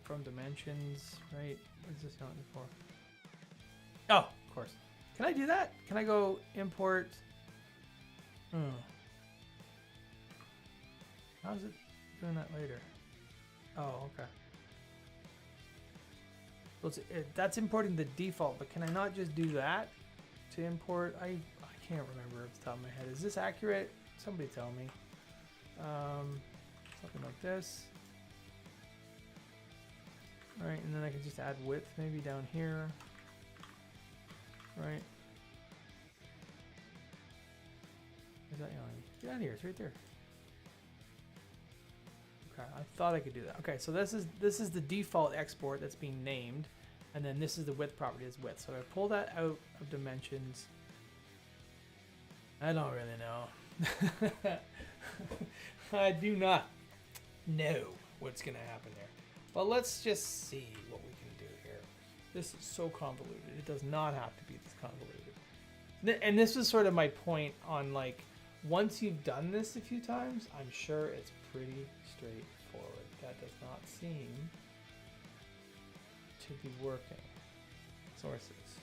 from dimensions, right? What is this looking for? Oh, of course. Can I do that? Can I go import? How's it doing that later? Oh, okay. So that's importing the default, but can I not just do that to import? I can't remember off the top of my head. Is this accurate? Somebody tell me. Something like this. All right, and then I can just add width maybe down here. Right. Is that yelling? Get out of here, it's right there. Okay, I thought I could do that. Okay, so this is the default export that's being named, and then this is the width property is width. So I pull that out of dimensions. I don't really know. I do not know what's gonna happen there. But let's just see what we can do here. This is so convoluted. It does not have to be this convoluted. And this was sort of my point on, like, once you've done this a few times, I'm sure it's pretty straightforward. That does not seem to be working. Sources.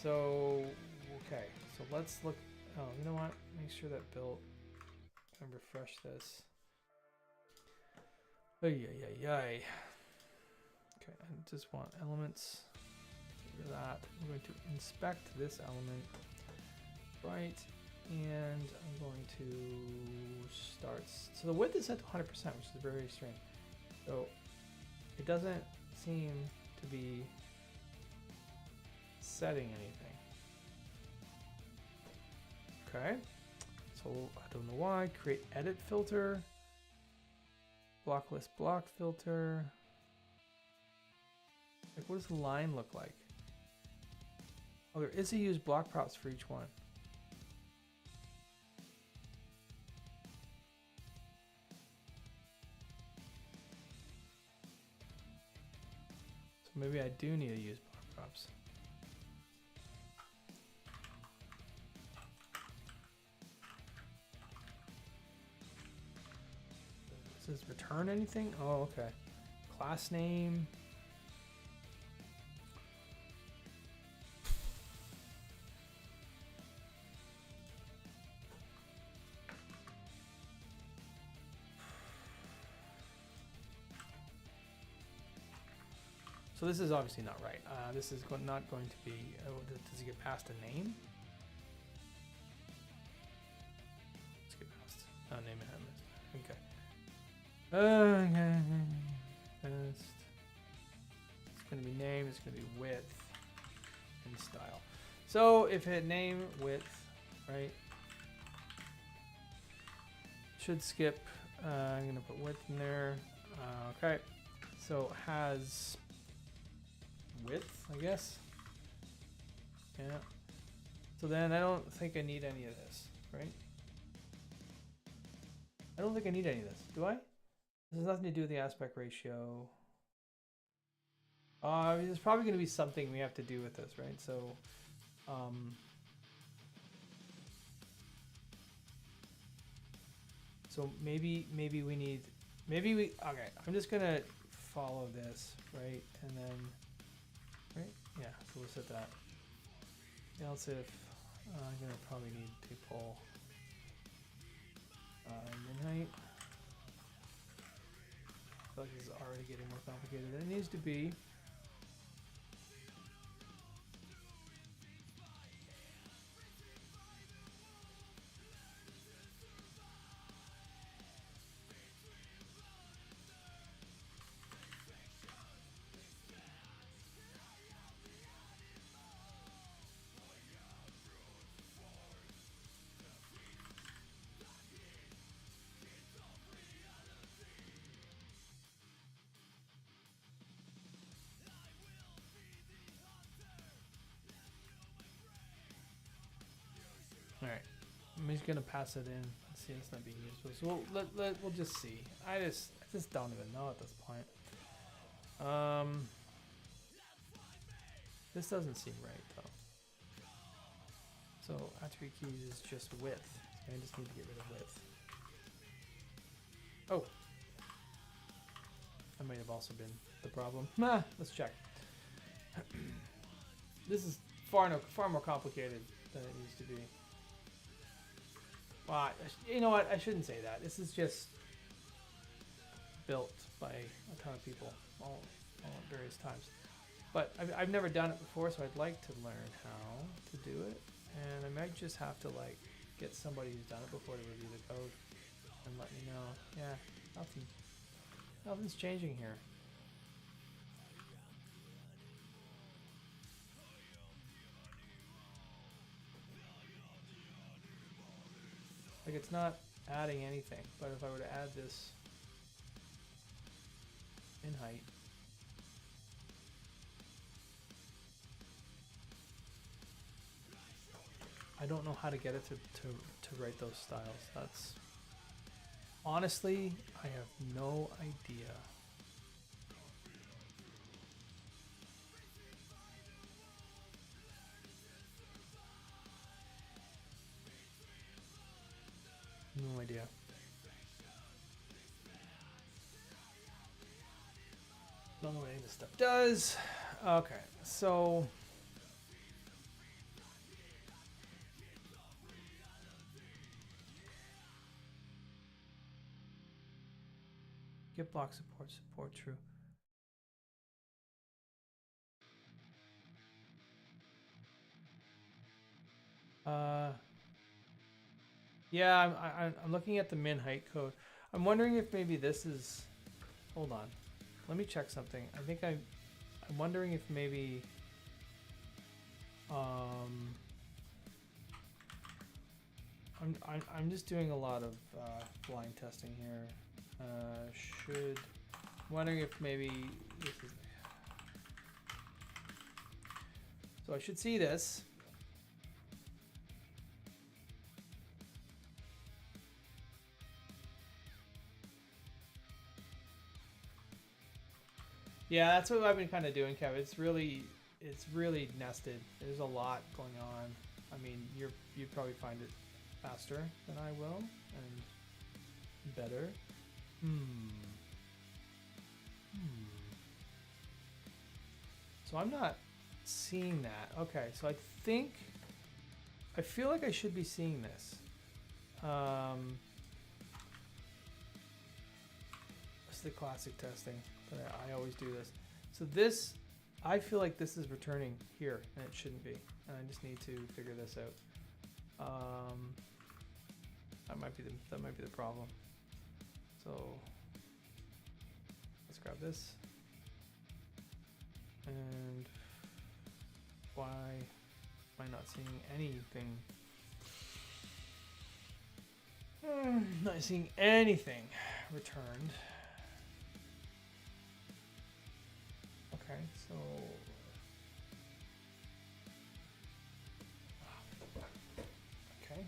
So, okay. So let's look. Oh, you know what? Make sure that built. And refresh this. Ay. Okay, I just want elements. Get rid of that. I'm going to inspect this element. Right. And I'm going to start. So the width is set to 100%, which is very strange. So it doesn't seem to be setting anything. Okay. So I don't know why. Create edit filter. Block list block filter. Like, what does the line look like? Oh, there is a useBlockProps for each one. So maybe I do need to use blockprops. Does this return anything? Oh, okay. Class name. So this is obviously not right. This is not going to be, does it get past a name? Let's get past, name and element. Okay. It's going to be name, it's going to be width, and style. So if it name width, right, should skip. I'm going to put width in there. Okay, so has width, I guess. Yeah. So then I don't think I need any of this, right? I don't think I need any of this, do I? This has nothing to do with the aspect ratio. There's probably going to be something we have to do with this, right? So, so maybe we need, okay, I'm just going to follow this, right? And then, right? Yeah, so we'll set that. Else if, I'm going to probably need to pull min height. I feel like this is already getting more complicated than it needs to be. All right, I'm just gonna pass it in. Let's see, it's not being used. So we'll just see. I just don't even know at this point. This doesn't seem right though. So attribute keys is just width. So I just need to get rid of width. Oh, that might have also been the problem. Let's check. This is far more complicated than it needs to be. Well, you know what? I shouldn't say that. This is just built by a ton of people all at various times. But I've never done it before, so I'd like to learn how to do it. And I might just have to like get somebody who's done it before to review the code and let me know. Yeah, nothing's changing here. Like it's not adding anything, but if I were to add this in height, I don't know how to get it to write those styles. That's honestly, I have no idea. No idea. Don't know what any of this stuff does. Okay, so get block support true. Yeah, I'm looking at the min height code. I'm wondering if maybe this is. Hold on, let me check something. I think I'm wondering if maybe. I'm just doing a lot of blind testing here. I'm wondering if maybe this is. So I should see this. Yeah, that's what I've been kind of doing, Kev. It's really nested. There's a lot going on. I mean, you'd probably find it faster than I will and better. So I'm not seeing that. Okay, so I feel like I should be seeing this. It's the classic testing, but I always do this. So this, I feel like this is returning here, and it shouldn't be. And I just need to figure this out. That might be the problem. So grab this. And why am I not seeing anything? Not seeing anything returned. Okay, so okay.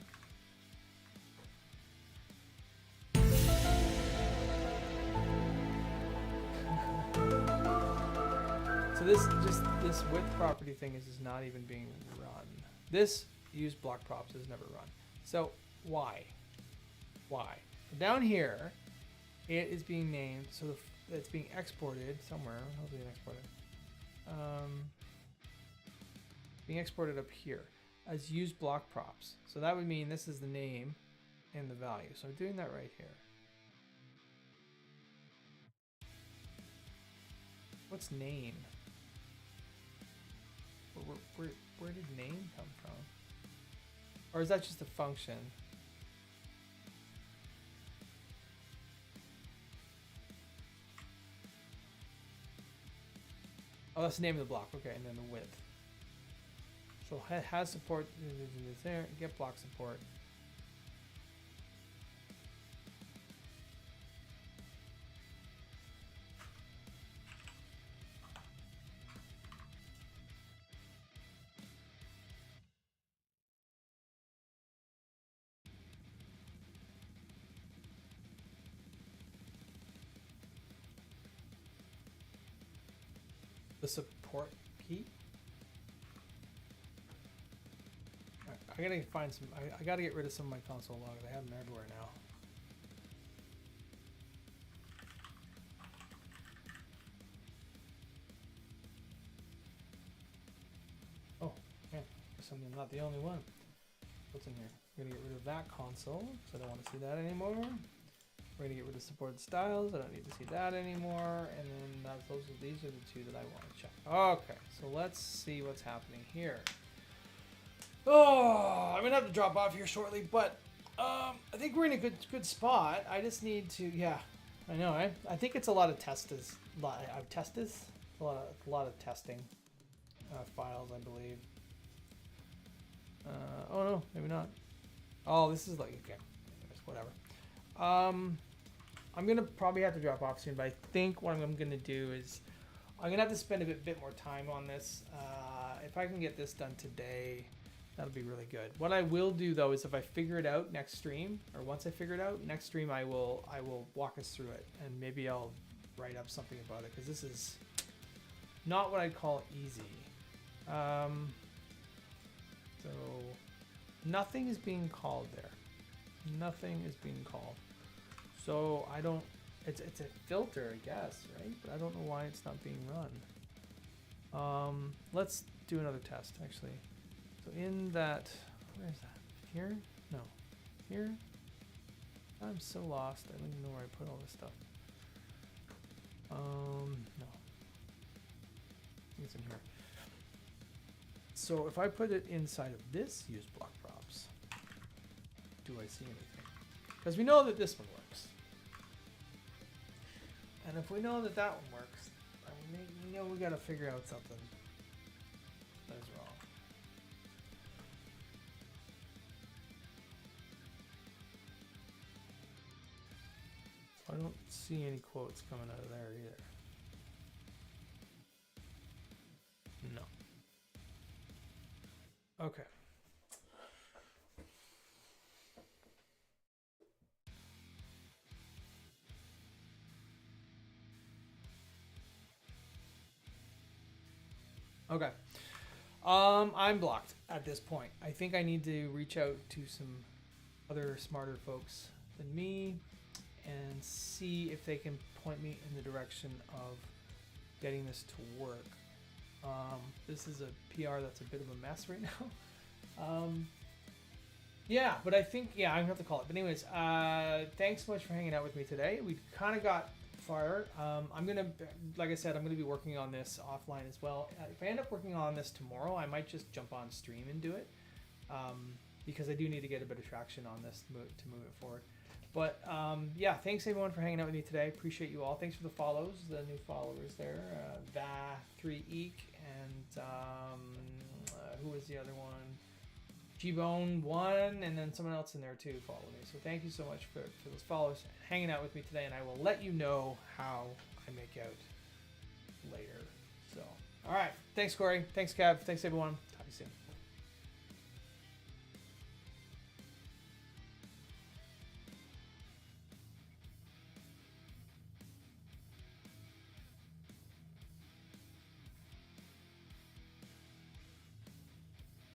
So this width property thing is not even being run. This useBlockProps is never run. So why? Why? Down here, it is being named. So it's being exported somewhere. How's it being exported? Being exported up here as useBlockProps. So that would mean this is the name and the value. So I'm doing that right here. What's name? Where did name come from? Or is that just a function? Oh, that's the name of the block. Okay, and then the width. So it has support. There, get block support. The support key. I gotta find some. I gotta get rid of some of my console logs. I have them everywhere now. Oh, man. Guess I'm not the only one. What's in here? I'm gonna get rid of that console because I don't want to see that anymore. We're gonna get rid of supported styles. I don't need to see that anymore. And then these are the two that I want to check. Okay, so let's see what's happening here. Oh, I'm gonna have to drop off here shortly, but I think we're in a good spot. I just need to, yeah, I know. I think it's a lot of testers. A lot of testing files, I believe. Oh no, maybe not. Oh, this is like okay, anyways, whatever. I'm gonna probably have to drop off soon, but I think what I'm gonna do is I'm gonna have to spend a bit more time on this. If I can get this done today, that'll be really good. What I will do though is if I figure it out next stream, or once I figure it out next stream, I will walk us through it, and maybe I'll write up something about it because this is not what I'd call easy. So nothing is being called there. Nothing is being called. So I don't. It's a filter, I guess, right? But I don't know why it's not being run. Let's do another test actually. So in that, where is that? Here? No. Here? I'm so lost. I don't even know where I put all this stuff. No. I think it's in here. So if I put it inside of this useBlockProps, do I see anything? Because we know that this one works. And if we know that that one works, we know we got to figure out something that is wrong. I don't see any quotes coming out of there either. No. Okay. Okay. I'm blocked at this point. I think I need to reach out to some other smarter folks than me and see if they can point me in the direction of getting this to work. This is a PR that's a bit of a mess right now. Yeah, but I think, yeah, I'm gonna have to call it. But anyways, thanks so much for hanging out with me today. We kind of got far. I'm gonna, like I said, I'm gonna be working on this offline as well. If I end up working on this tomorrow, I might just jump on stream and do it, because I do need to get a bit of traction on this to move it forward. But yeah, thanks everyone for hanging out with me today. Appreciate you all. Thanks for the follows, the new followers there. Va3eek and who was the other one? Gbone1, and then someone else in there too follow me. So thank you so much for those follows, hanging out with me today, and I will let you know how I make out later. So, all right. Thanks, Corey. Thanks, Kev. Thanks, everyone. Talk to you soon.